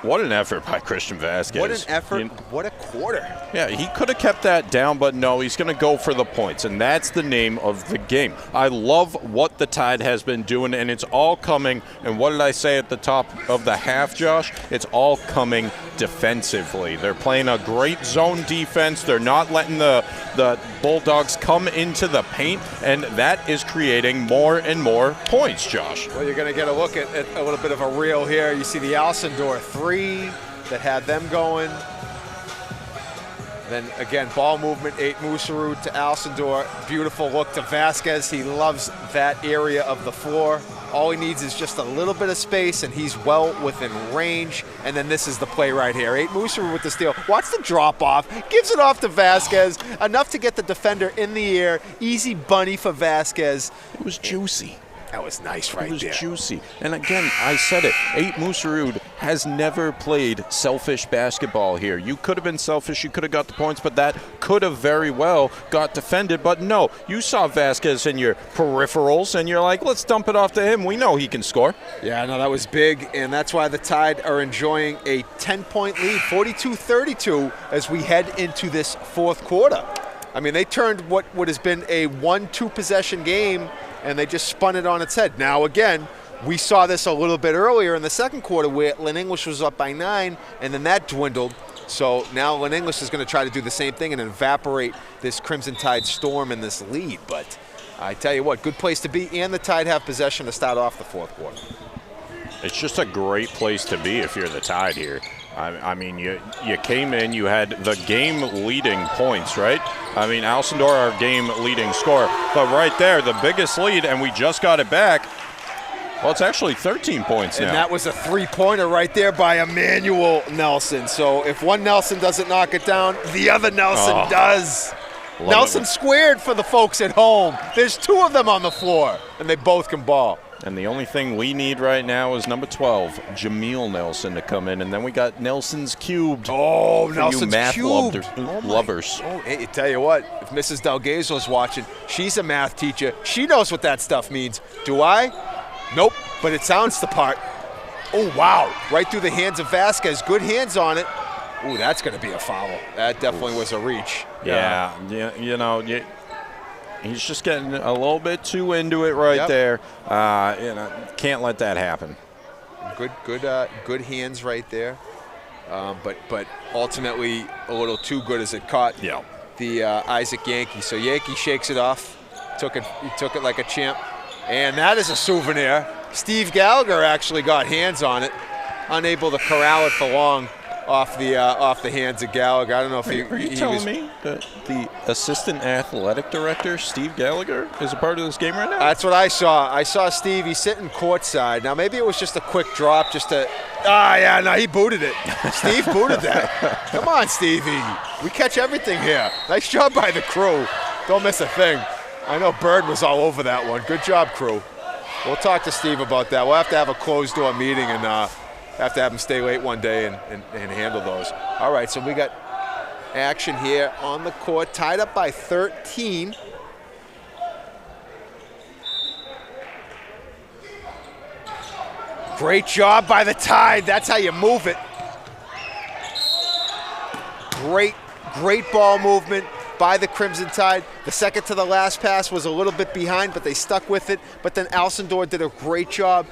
What an effort by Christian Vasquez. What an effort. What a quarter. Yeah, he could have kept that down, but no, he's going to go for the points, and that's the name of the game. I love what the Tide has been doing, and it's all coming, and what did I say at the top of the half, Josh? It's all coming defensively. They're playing a great zone defense. They're not letting the Bulldogs come into the paint, and that is creating more and more points, Josh. Well, you're going to get a look at a little bit of a reel here. You see the Alcindor 3 that had them going. Then again, ball movement, 8 Mooserud to Alcindor. Beautiful look to Vasquez. He loves that area of the floor. All he needs is just a little bit of space, and he's well within range. And then this is the play right here. 8 Mooserud with the steal. Watch the drop off. Gives it off to Vasquez. Enough to get the defender in the air. Easy bunny for Vasquez. It was juicy. That was nice right there. It was juicy. And again, I said it, 8 Mooserud has never played selfish basketball here. You could have been selfish, you could have got the points, but that could have very well got defended. But no, you saw Vasquez in your peripherals, and you're like, let's dump it off to him. We know he can score. Yeah, no, that was big, and that's why the Tide are enjoying a 10-point lead, 42-32, as we head into this fourth quarter. I mean, they turned what has been a 1-2 possession game, and they just spun it on its head. Now, again, we saw this a little bit earlier in the second quarter where Lynn English was up by 9, and then that dwindled. So now Lynn English is going to try to do the same thing and evaporate this Crimson Tide storm in this lead. But I tell you what, good place to be, and the Tide have possession to start off the fourth quarter. It's just a great place to be if you're the Tide here. I mean, you came in, you had the game-leading points, right? I mean, Alcindor, our game-leading scorer. But right there, the biggest lead, and we just got it back. Well, it's actually 13 points now. And that was a three-pointer right there by Emmanuel Nelson. So if one Nelson doesn't knock it down, the other Nelson does. Nelson squared for the folks at home. There's 2 of them on the floor, and they both can ball. And the only thing we need right now is number 12, Jameel Nelson, to come in. And then we got Nelson's Cubed. Oh, for Nelson's you math Cubed. lovers. Oh, hey, tell you what, if Mrs. Delgazo's watching, she's a math teacher. She knows what that stuff means. Do I? Nope, but it sounds the part. Oh, wow. Right through the hands of Vasquez. Good hands on it. Ooh, that's going to be a foul. That definitely was a reach. Yeah, you know, he's just getting a little bit too into it right there. Can't let that happen. Good hands right there. But ultimately a little too good as it caught the Isaac Yankee. So Yankee shakes it off. He took it like a champ. And that is a souvenir. Steve Gallagher actually got hands on it, unable to corral it for long off the hands of Gallagher. I don't know if Are you telling me that the assistant athletic director, Steve Gallagher, is a part of this game right now? That's what I saw. I saw Steve. He's sitting courtside. Now, maybe it was just a quick drop, he booted it. Steve booted that. Come on, Stevie. We catch everything here. Nice job by the crew. Don't miss a thing. I know Bird was all over that one. Good job, crew. We'll talk to Steve about that. We'll have to have a closed-door meeting and have to have him stay late one day and handle those. All right, so we got action here on the court, tied up by 13. Great job by the Tide. That's how you move it. Great ball movement by the Crimson Tide. The second to the last pass was a little bit behind, but they stuck with it. But then Alcindor did a great job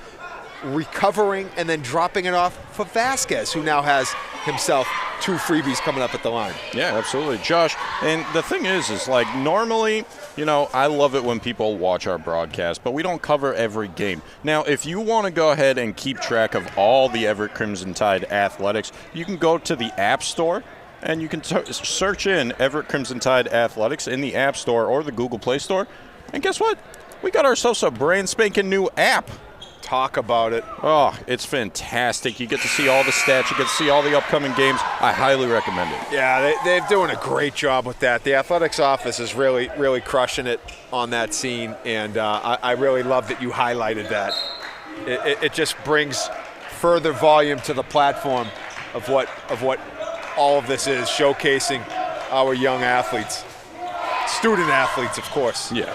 recovering and then dropping it off for Vasquez, who now has himself 2 freebies coming up at the line. Yeah, absolutely, Josh. And the thing is like normally, I love it when people watch our broadcast, but we don't cover every game. Now, if you want to go ahead and keep track of all the Everett Crimson Tide athletics, you can go to the App Store and you can search in Everett Crimson Tide Athletics in the App Store or the Google Play Store. And guess what? We got ourselves a brand spanking new app. Talk about it. Oh, it's fantastic. You get to see all the stats. You get to see all the upcoming games. I highly recommend it. Yeah, they're doing a great job with that. The athletics office is really, really crushing it on that scene, and I really love that you highlighted that. It just brings further volume to the platform of what all of this is, showcasing our young athletes. Student athletes, of course. Yeah.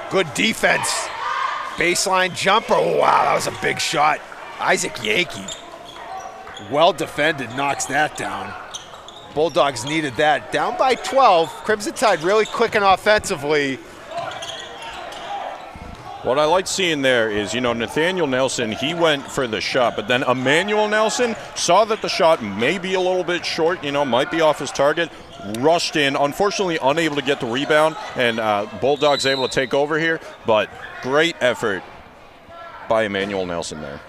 Good defense. Baseline jumper. Oh, wow, that was a big shot. Isaac Yankee. Well defended, knocks that down. Bulldogs needed that. Down by 12. Crimson Tide really clicking offensively. What I like seeing there is, Nathaniel Nelson, he went for the shot, but then Emmanuel Nelson saw that the shot may be a little bit short, might be off his target, rushed in, unfortunately unable to get the rebound, and Bulldogs able to take over here, but great effort by Emmanuel Nelson there.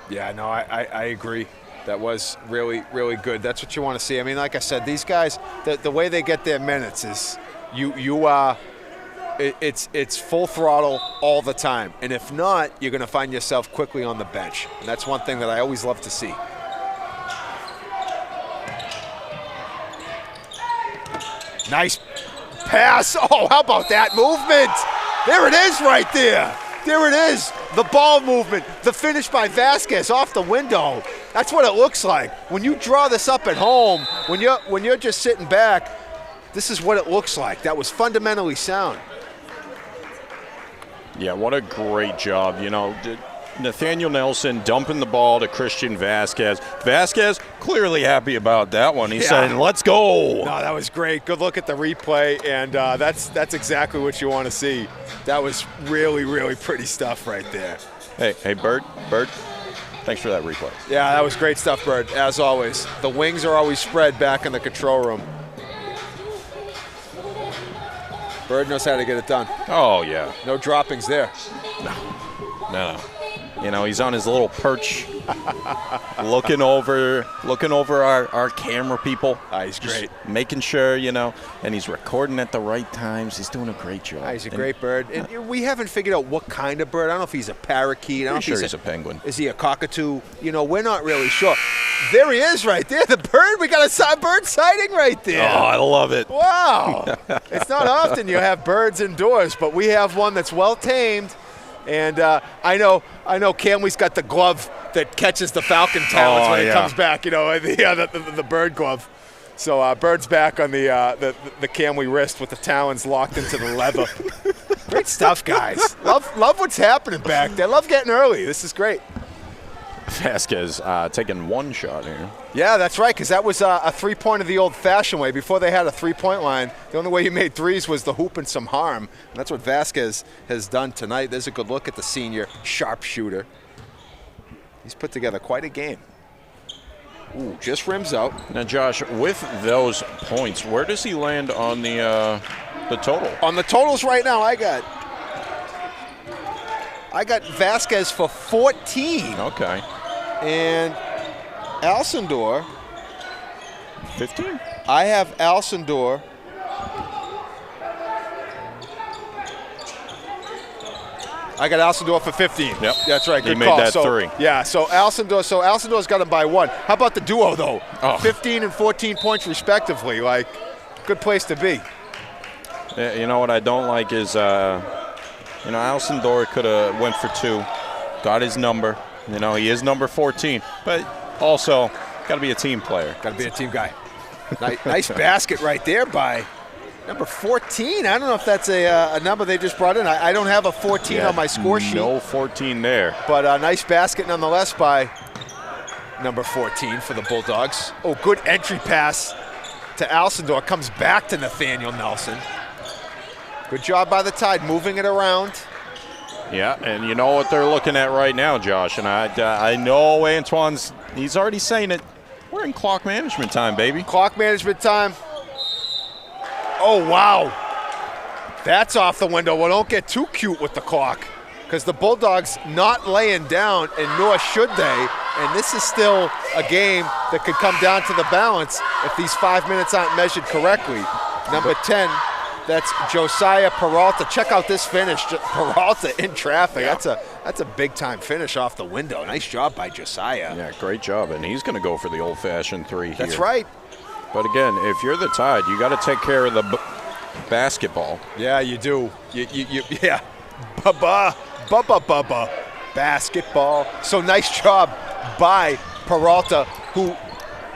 Yeah, no, I agree. That was really, really good. That's what you want to see. I mean, like I said, these guys, the way they get their minutes is it's full throttle all the time. And if not, you're going to find yourself quickly on the bench. And that's one thing that I always love to see. Nice pass. Oh, how about that movement? There it is right there. There it is. The ball movement. The finish by Vasquez off the window. That's what it looks like. When you draw this up at home, when you're just sitting back, this is what it looks like. That was fundamentally sound. Yeah, what a great job. Nathaniel Nelson dumping the ball to Christian Vasquez. Vasquez clearly happy about that one. He said, let's go. No, that was great. Good look at the replay, and that's exactly what you want to see. That was really, really pretty stuff right there. Hey, Bird, thanks for that replay. Yeah, that was great stuff, Bird, as always. The wings are always spread back in the control room. Bird knows how to get it done. Oh, yeah. No droppings there. No. He's on his little perch, looking over our camera people. He's great. Making sure, and he's recording at the right times. He's doing a great job. He's a great bird. And we haven't figured out what kind of bird. I don't know if he's a parakeet. I'm sure he's a penguin. Is he a cockatoo? We're not really sure. There he is right there, the bird. We got a bird sighting right there. Oh, I love it. Wow. It's not often you have birds indoors, but we have one that's well-tamed. And I know Camley's got the glove that catches the falcon talons when it comes back, the bird glove. So Bird's back on the Camley wrist with the talons locked into the leather. Great stuff, guys. Love what's happening back there. Love getting early. This is great. Vasquez taking one shot here. Yeah, that's right, because that was a three-pointer the old-fashioned way. Before they had a three-point line, the only way you made threes was the hoop and some harm. And that's what Vasquez has done tonight. There's a good look at the senior sharpshooter. He's put together quite a game. Ooh, just rims out. Now, Josh, with those points, where does he land on the total? On the totals right now, I got Vasquez for 14. Okay. And Alcindor. 15? I have Alcindor. I got Alcindor for 15. Yep. That's right. Good he made call. that so, 3. Yeah, so Alcindor's got him by 1. How about the duo, though? Oh. 15 and 14 points respectively. Like, good place to be. Yeah, you know what I don't like is, Alcindor could have went for 2, got his number. You know, he is number 14, but also got to be a team player. Got to be a team guy. Nice basket right there by number 14. I don't know if that's a number they just brought in. I don't have a 14 on my score sheet. No 14 there. But a nice basket nonetheless by number 14 for the Bulldogs. Oh, good entry pass to Alcindor. Comes back to Nathaniel Nelson. Good job by the Tide moving it around. Yeah, and you know what they're looking at right now, Josh, and I know he's already saying it. We're in clock management time, baby. Clock management time. Oh, wow. That's off the window. Well, don't get too cute with the clock, because the Bulldogs not laying down, and nor should they. And this is still a game that could come down to the balance if these 5 minutes aren't measured correctly. Number 10. That's Josiah Peralta. Check out this finish. Peralta in traffic. Yeah. That's a big-time finish off the window. Nice job by Josiah. Yeah, great job. And he's going to go for the old-fashioned 3 here. That's right. But again, if you're the Tide, you got to take care of the basketball. Yeah, you do. Yeah. Bubba. Basketball. So nice job by Peralta, who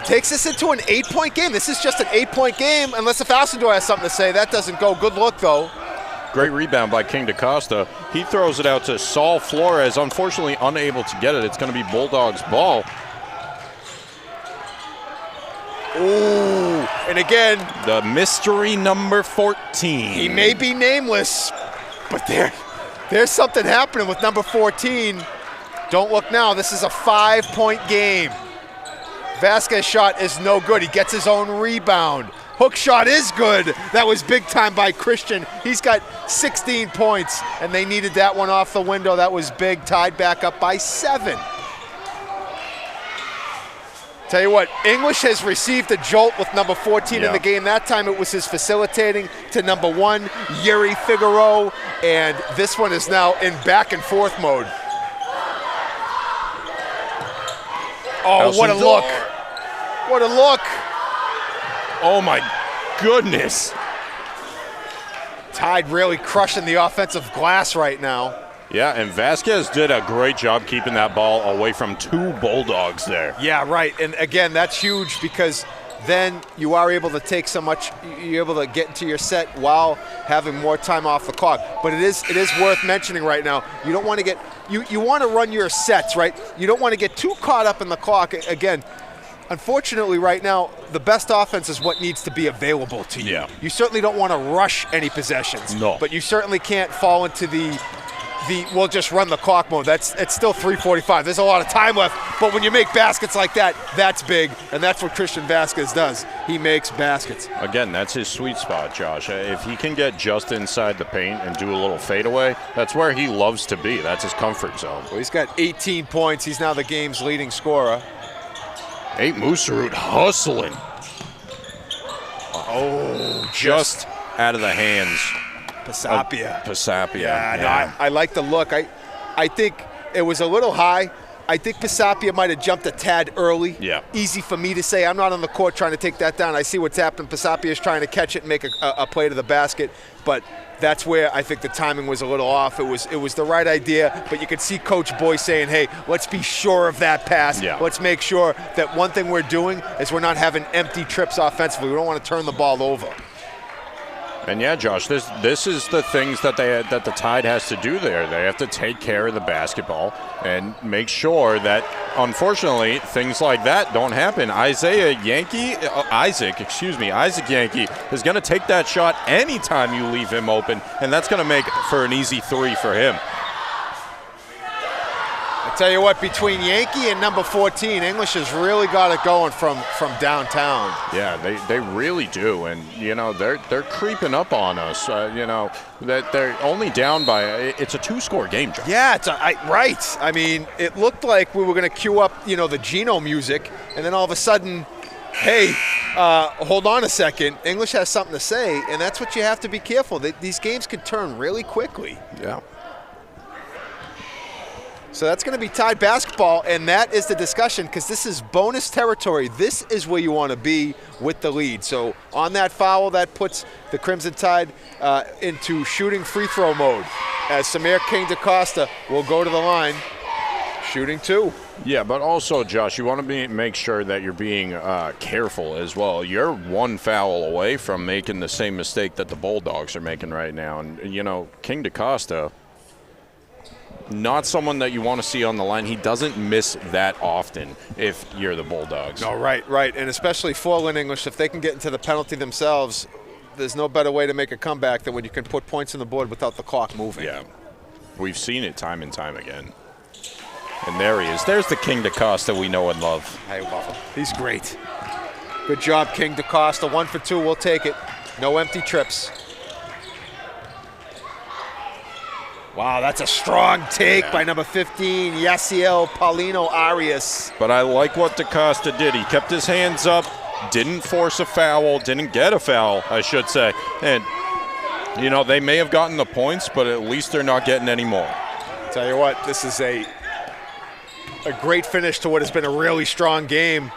takes us into an 8-point game. This is just an 8-point game, unless if Alcindor has something to say. That doesn't go. Good look, though. Great rebound by King DaCosta. He throws it out to Saul Flores, unfortunately unable to get it. It's going to be Bulldogs ball. Ooh, and again, the mystery number 14. He may be nameless, but there's something happening with number 14. Don't look now. This is a 5-point game. Vasquez shot is no good. He gets his own rebound. Hook shot is good. That was big time by Christian. He's got 16 points, and they needed that one off the window. That was big. Tied back up by 7. Tell you what, English has received a jolt with number 14 in the game. That time it was his facilitating to number 1, Yuri Figueroa, and this one is now in back and forth mode. Oh, what a look. What a look. Oh, my goodness. Tide really crushing the offensive glass right now. Yeah, and Vasquez did a great job keeping that ball away from 2 Bulldogs there. Yeah, right. And again, that's huge because then you are able to take so much, you're able to get into your set while having more time off the clock. But it is worth mentioning right now, you don't want to get, you want to run your sets, right? You don't want to get too caught up in the clock. Again, unfortunately right now, the best offense is what needs to be available to you. Yeah. You certainly don't want to rush any possessions. No. But you certainly can't fall into the we'll just run the clock mode. It's still 3:45. There's a lot of time left. But when you make baskets like that, that's big. And that's what Christian Vasquez does. He makes baskets. Again, that's his sweet spot, Josh. If he can get just inside the paint and do a little fadeaway, that's where he loves to be. That's his comfort zone. Well, he's got 18 points. He's now the game's leading scorer. 8 Mooserud hustling. Oh, just out of the hands. Pisapia. Yeah, no, I like the look. I think it was a little high. I think Pisapia might have jumped a tad early. Yeah. Easy for me to say. I'm not on the court trying to take that down. I see what's happening. Pisapia is trying to catch it and make a play to the basket. But that's where I think the timing was a little off. It was the right idea, but you could see Coach Boy saying, hey, let's be sure of that pass. Yeah. Let's make sure that one thing we're doing is we're not having empty trips offensively. We don't want to turn the ball over. And yeah, Josh, this is the things that the Tide has to do there. They have to take care of the basketball and make sure that, unfortunately, things like that don't happen. Isaac Yankee is going to take that shot anytime you leave him open, and that's going to make for an easy 3 for him. Tell you what, between Yankee and number 14, English has really got it going from downtown. Yeah, they really do, and they're creeping up on us. That they're only down by it's a 2-score game, John. Yeah, right. I mean, it looked like we were going to cue up the Geno music, and then all of a sudden, hey, hold on a second. English has something to say, and that's what you have to be careful. These games can turn really quickly. Yeah. So that's going to be Tide basketball, and that is the discussion because this is bonus territory. This is where you want to be with the lead. So on that foul, that puts the Crimson Tide into shooting free throw mode as Samir King DaCosta will go to the line, shooting 2. Yeah, but also, Josh, you want to make sure that you're being careful as well. You're 1 foul away from making the same mistake that the Bulldogs are making right now. And, King DaCosta, not someone that you want to see on the line. He doesn't miss that often if you're the Bulldogs. No, right. And especially for Lynn English, if they can get into the penalty themselves, there's no better way to make a comeback than when you can put points on the board without the clock moving. Yeah, we've seen it time and time again. And there he is. There's the King DaCosta we know and love. I love him. He's great. Good job, King DaCosta. 1 for 2, we'll take it. No empty trips. Wow, that's a strong take by number 15, Yasiel Paulino Arias. But I like what DaCosta did. He kept his hands up, didn't force a foul, didn't get a foul, I should say. And, they may have gotten the points, but at least they're not getting any more. Tell you what, this is a great finish to what has been a really strong game.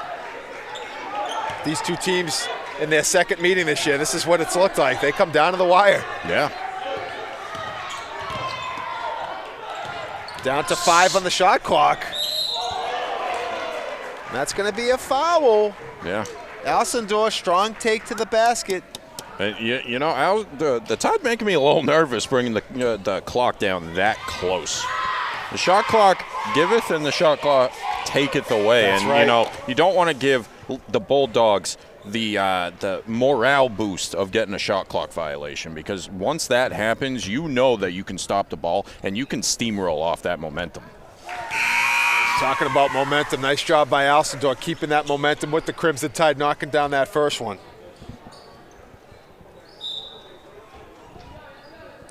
These two teams in their second meeting this year, this is what it's looked like. They come down to the wire. Yeah. Down to 5 on the shot clock. That's going to be a foul. Yeah. Alcindor, strong take to the basket. The Tide making me a little nervous bringing the clock down that close. The shot clock giveth and the shot clock taketh away. That's and, right. You don't want to give the Bulldogs the morale boost of getting a shot clock violation, because once that happens, that you can stop the ball and you can steamroll off that momentum. Talking about momentum, nice job by Alcindor keeping that momentum with the Crimson Tide, knocking down that first one.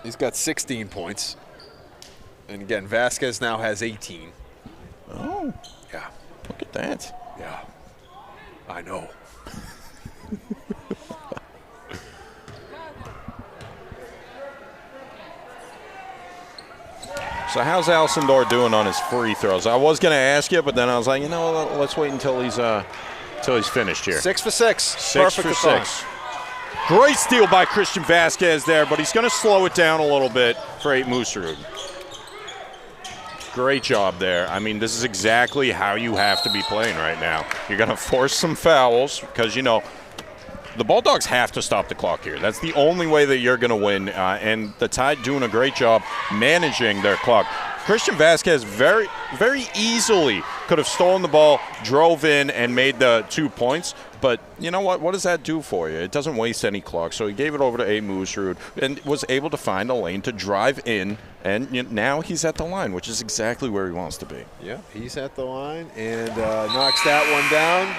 He's got 16 points. And again, Vasquez now has 18. Oh, yeah. Look at that. Yeah, I know. So how's Alcindor doing on his free throws? I was going to ask you, but then I was like, let's wait until he's finished here. 6 for 6. 6 for 6. Great steal by Christian Vasquez there, but he's going to slow it down a little bit for 8 Mooserud. Great job there. I mean, this is exactly how you have to be playing right now. You're going to force some fouls because, the Bulldogs have to stop the clock here. That's the only way that you're going to win, and the Tide doing a great job managing their clock. Christian Vasquez very, very easily could have stolen the ball, drove in, and made the 2 points. But you know what? What does that do for you? It doesn't waste any clock. So he gave it over to A. Mooserud and was able to find a lane to drive in, and now he's at the line, which is exactly where he wants to be. Yeah, he's at the line and knocks that one down.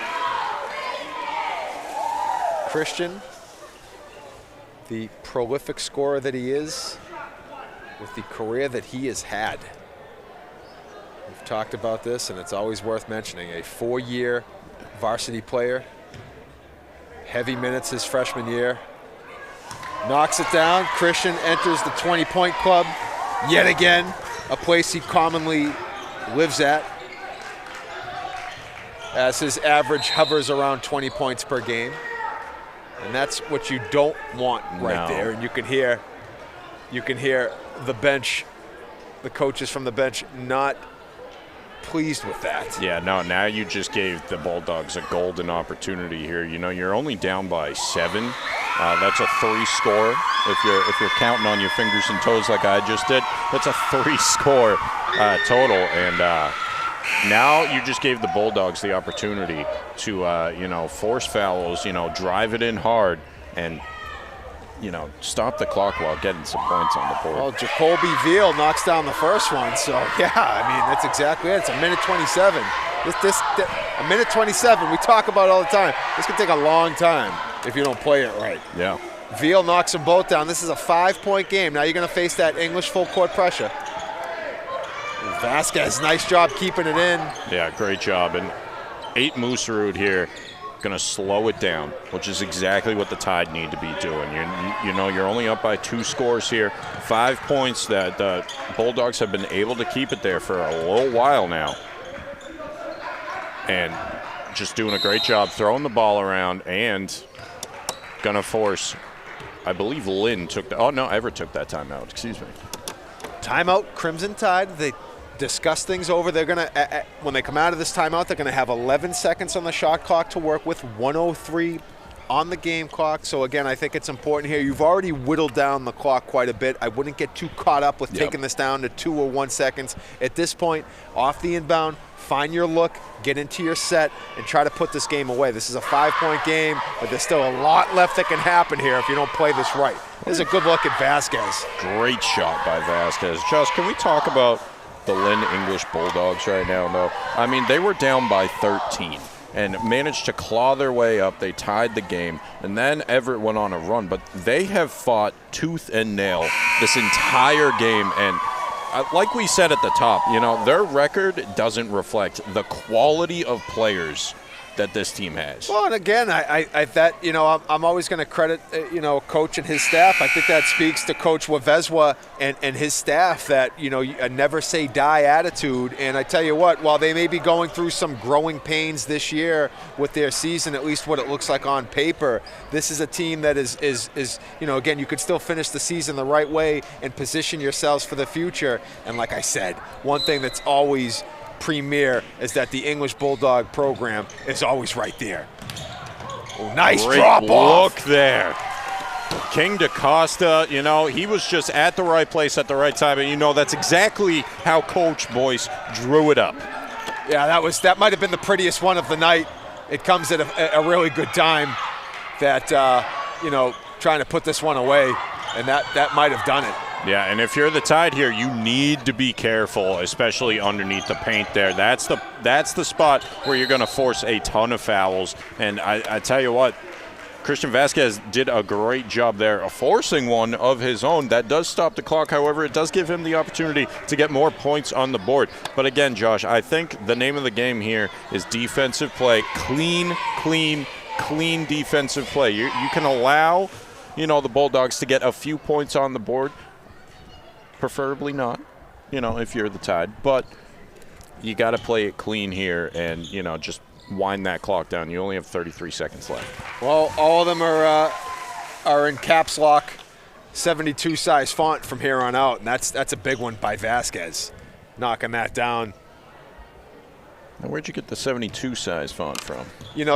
Christian, the prolific scorer that he is, with the career that he has had. We've talked about this, and it's always worth mentioning. A 4-year varsity player, heavy minutes his freshman year. Knocks it down. Christian enters the 20-point club yet again, a place he commonly lives at, as his average hovers around 20 points per game. And that's what you don't want right there. And you can hear the bench, the coaches from the bench, not pleased with that. Yeah, no, now you just gave the Bulldogs a golden opportunity here. You're only down by 7. That's a 3-score. If you're counting on your fingers and toes like I just did, that's a 3-score total. And now you just gave the Bulldogs the opportunity to force fouls, drive it in hard, and stop the clock while getting some points on the board. Well, Jacoby Veal knocks down the first one, so yeah, I mean, that's exactly it. It's a minute 27. A minute 27, we talk about it all the time. This can take a long time if you don't play it right. Yeah. Veal knocks them both down. This is a 5-point game. Now you're going to face that English full court pressure. Vasquez, nice job keeping it in. Yeah, great job. And 8 Mooserud here. Going to slow it down, which is exactly what the Tide need to be doing. You're only up by 2 scores here. 5 points that the Bulldogs have been able to keep it there for a little while now. And just doing a great job throwing the ball around and going to force, I believe Lynn took Everett took that timeout, excuse me. Timeout, Crimson Tide. They discuss things over. They're going to, when they come out of this timeout, they're going to have 11 seconds on the shot clock to work with, 1:03 on the game clock. So, again, I think it's important here. You've already whittled down the clock quite a bit. I wouldn't get too caught up with taking this down to 2 or 1 seconds. At this point, off the inbound, find your look, get into your set, and try to put this game away. This is a 5-point game, but there's still a lot left that can happen here if you don't play this right. This is a good look at Vasquez. Great shot by Vasquez. Josh, can we talk about the Lynn English Bulldogs right now, though? I mean, they were down by 13 and managed to claw their way up. They tied the game, and then Everett went on a run. But they have fought tooth and nail this entire game, and like we said at the top, their record doesn't reflect the quality of players that this team has. Well, and again, I'm always going to credit, Coach and his staff. I think that speaks to Coach Wavezwa and his staff that, a never say die attitude. And I tell you what, while they may be going through some growing pains this year with their season, at least what it looks like on paper, this is a team that is again, you could still finish the season the right way and position yourselves for the future. And like I said, one thing that's always premier is that the English Bulldog program is always right there. Oh, nice drop off. Look there. King DaCosta, he was just at the right place at the right time. And, that's exactly how Coach Boyce drew it up. Yeah, that might have been the prettiest one of the night. It comes at a really good time that, trying to put this one away, and that might have done it. Yeah, and if you're the Tide here, you need to be careful, especially underneath the paint there. That's the spot where you're going to force a ton of fouls. And I tell you what, Christian Vasquez did a great job there of forcing one of his own. That does stop the clock. However, it does give him the opportunity to get more points on the board. But again, Josh, I think the name of the game here is defensive play. Clean defensive play. You can allow, the Bulldogs to get a few points on the board. Preferably not, if you're the Tide. But you got to play it clean here and, just wind that clock down. You only have 33 seconds left. Well, all of them are in caps lock, 72 size font from here on out, and that's a big one by Vasquez, knocking that down. Now, where'd you get the 72 size font from?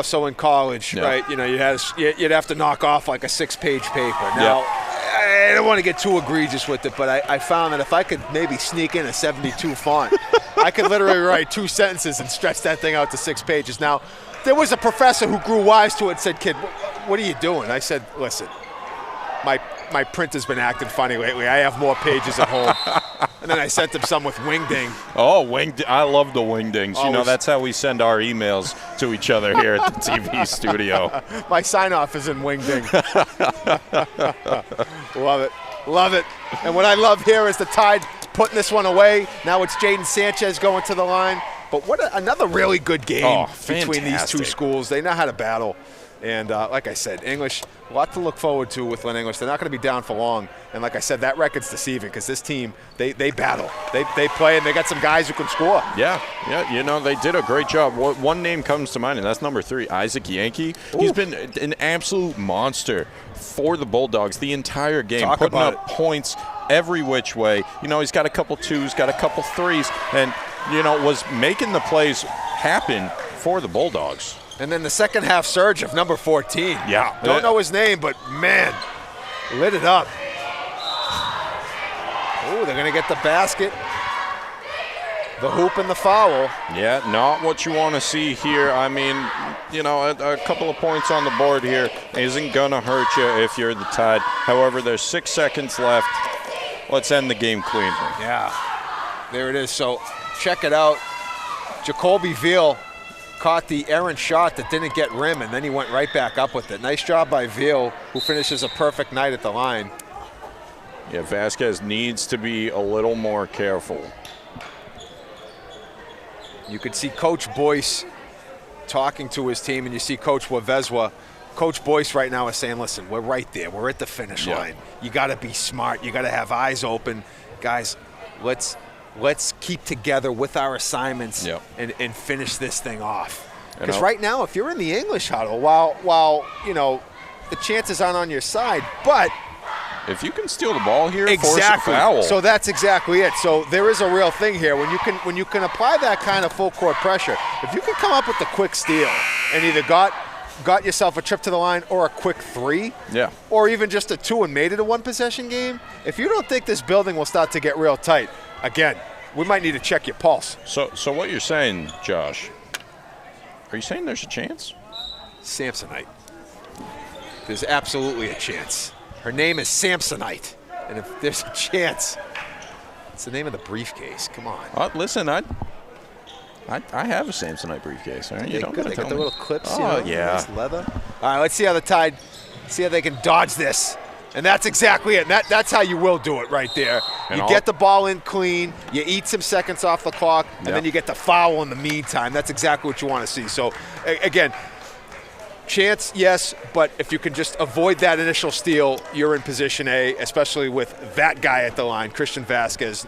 So in college, right, you'd have to knock off like a 6-page paper. Now, I don't want to get too egregious with it, but I found that if I could maybe sneak in a 72 font, I could literally write 2 sentences and stretch that thing out to 6 pages. Now, there was a professor who grew wise to it and said, "Kid, what are you doing?" I said, "Listen, my print has been acting funny lately. I have more pages at home." And then I sent him some with wingding. Oh, I love the wingdings. That's how we send our emails to each other here at the TV studio. My sign-off is in wingding. Love it. And what I love here is the Tide putting this one away. Now it's Jaden Sanchez going to the line. But another really good game between these two schools. They know how to battle. And like I said, English, a lot to look forward to with Lynn English. They're not going to be down for long. And like I said, that record's deceiving because this team, they battle. They play, and they got some guys who can score. Yeah, they did a great job. One name comes to mind, and that's number 3, Isaac Yankee. Ooh. He's been an absolute monster for the Bulldogs the entire game, putting up points every which way. He's got a couple 2s, got a couple 3s, and, was making the plays happen for the Bulldogs. And then the second half surge of number 14. Yeah. Don't know his name, but man, lit it up. Oh, they're going to get the basket, the hoop, and the foul. Yeah, not what you want to see here. I mean, you know, a couple of points on the board here isn't going to hurt you if you're the Tide. However, there's 6 seconds left. Let's end the game clean. Yeah, there it is. So check it out. Jacoby Veal caught the errant shot that didn't get rim, and then he went right back up with it. Nice job by Veal, who finishes a perfect night at the line. Yeah, Vasquez needs to be a little more careful. You could see Coach Boyce talking to his team, and you see Coach Wavezwa. Coach Boyce right now is saying, listen, we're right there. We're at the finish line. You got to be smart. You got to have eyes open. Guys, let's keep together with our assignments and finish this thing off. Because right now, if you're in the English huddle, while you know, the chances aren't on your side, but if you can steal the ball here, exactly. Force a foul. So that's exactly it. So there is a real thing here. When you can apply that kind of full court pressure, if you can come up with the quick steal and either got yourself a trip to the line or a quick 3, or even just a 2 and made it a 1-possession game, if you don't think this building will start to get real tight, again, we might need to check your pulse. So what you're saying, Josh, are you saying there's a chance? Samsonite. There's absolutely a chance. Her name is Samsonite, and if there's a chance, it's the name of the briefcase. Come on. Listen, I have a Samsonite briefcase. All right, you don't good. They got the little clips. Yeah. Nice leather. All right, let's see how the Tide, see how they can dodge this, and that's exactly it. And that's how you will do it right there. You get the ball in clean, you eat some seconds off the clock, and then you get the foul in the meantime. That's exactly what you want to see. So again. Chance, yes, but if you can just avoid that initial steal, you're in position A, especially with that guy at the line, Christian Vasquez.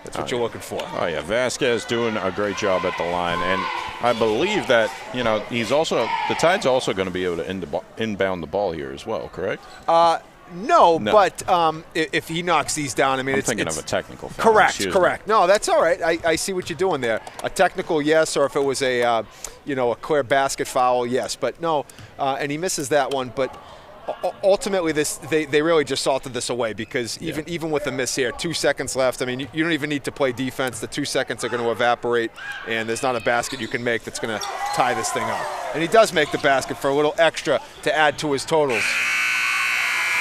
That's what you're looking for. Oh, yeah, Vasquez doing a great job at the line. And I believe that, you know, the Tide's also going to be able to inbound the ball here as well, correct? No, but if he knocks these down, I mean, I'm it's thinking of a technical foul. Correct. No, that's all right. I see what you're doing there. A technical, yes, or if it was a clear basket foul, yes. But no, and he misses that one. But ultimately, they really just salted this away because even with the miss here, 2 seconds left. I mean, you don't even need to play defense. The 2 seconds are going to evaporate, and there's not a basket you can make that's going to tie this thing up. And he does make the basket for a little extra to add to his totals.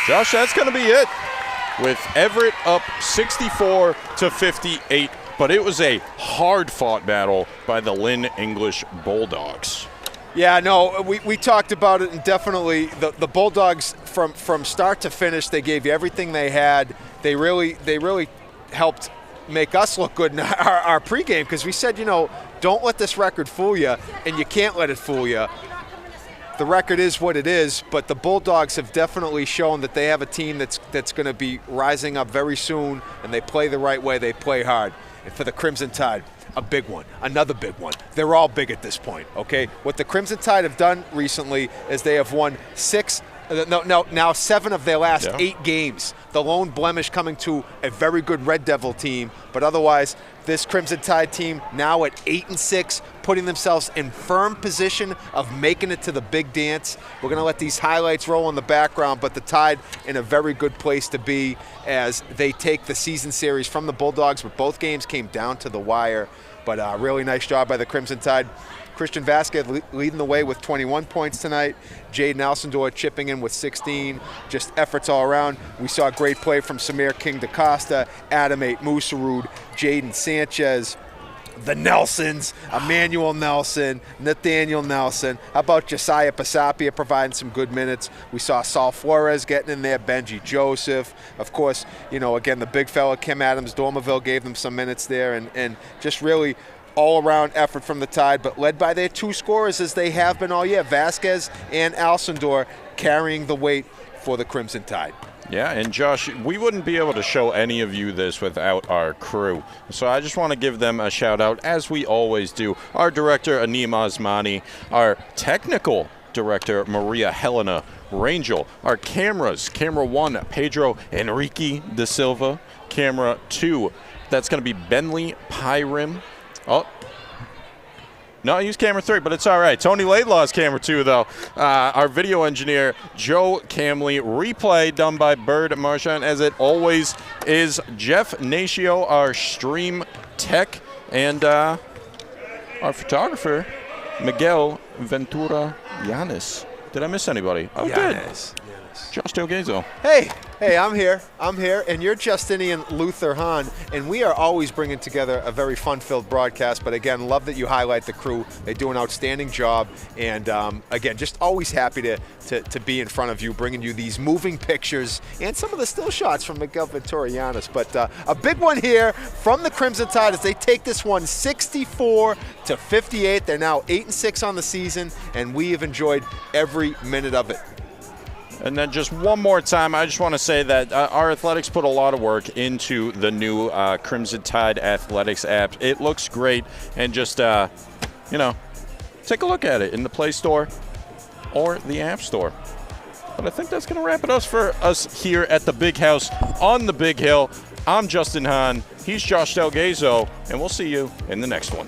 Josh, that's going to be it with Everett up 64-58, but it was a hard-fought battle by the Lynn English Bulldogs. Yeah, no, we talked about it, and definitely the Bulldogs from start to finish, they gave you everything they had. They really helped make us look good in our pregame because we said, don't let this record fool you, and you can't let it fool you. The record is what it is, but the Bulldogs have definitely shown that they have a team that's going to be rising up very soon, and they play the right way. They play hard. And for the Crimson Tide, a big one, another big one. They're all big at this point, okay? What the Crimson Tide have done recently is they have won 7 of their last 8 games. The lone blemish coming to a very good Red Devil team, but otherwise, this Crimson Tide team now at 8-6, putting themselves in firm position of making it to the big dance. We're going to let these highlights roll in the background, but the Tide in a very good place to be as they take the season series from the Bulldogs, but both games came down to the wire. But a really nice job by the Crimson Tide. Christian Vasquez leading the way with 21 points tonight. Jaden Alcindor chipping in with 16. Just efforts all around. We saw great play from Samir King DaCosta, Adamate Musarud, Jaden Sanchez, the Nelsons, Emmanuel Nelson, Nathaniel Nelson. How about Josiah Pasapia providing some good minutes? We saw Saul Flores getting in there, Benji Joseph. Of course, again, the big fella, Kim Adams, Dormerville gave them some minutes there, and just really all-around effort from the Tide, but led by their 2 scorers as they have been all year, Vasquez and Alcindor carrying the weight for the Crimson Tide. Yeah, and Josh, we wouldn't be able to show any of you this without our crew. So I just want to give them a shout out, as we always do. Our director, Anim Osmani, our technical director, Maria Helena Rangel, our cameras, camera 1, Pedro Enrique da Silva, camera 2, that's going to be Bentley Pyrim. Oh, No, he's camera 3, but it's all right. Tony Laidlaw's camera 2, though. Our video engineer, Joe Camley. Replay done by Bird Marchand, as it always is. Jeff Natio, our stream tech, and our photographer, Miguel Ventura Yanis. Did I miss anybody? Oh, Yanis. good. Josh Delgazo. Hey, I'm here, and you're Justinian Luther Hahn, and we are always bringing together a very fun-filled broadcast, but again, love that you highlight the crew. They do an outstanding job, and again, just always happy to be in front of you, bringing you these moving pictures and some of the still shots from Miguel Ventura-Yanis. But a big one here from the Crimson Tide as they take this one 64-58. They're now 8-6 on the season, and we have enjoyed every minute of it. And then just one more time, I just want to say that our athletics put a lot of work into the new Crimson Tide Athletics app. It looks great, and just, take a look at it in the Play Store or the App Store. But I think that's going to wrap it up for us here at the Big House on the Big Hill. I'm Justin Hahn. He's Josh Delgazo, and we'll see you in the next one.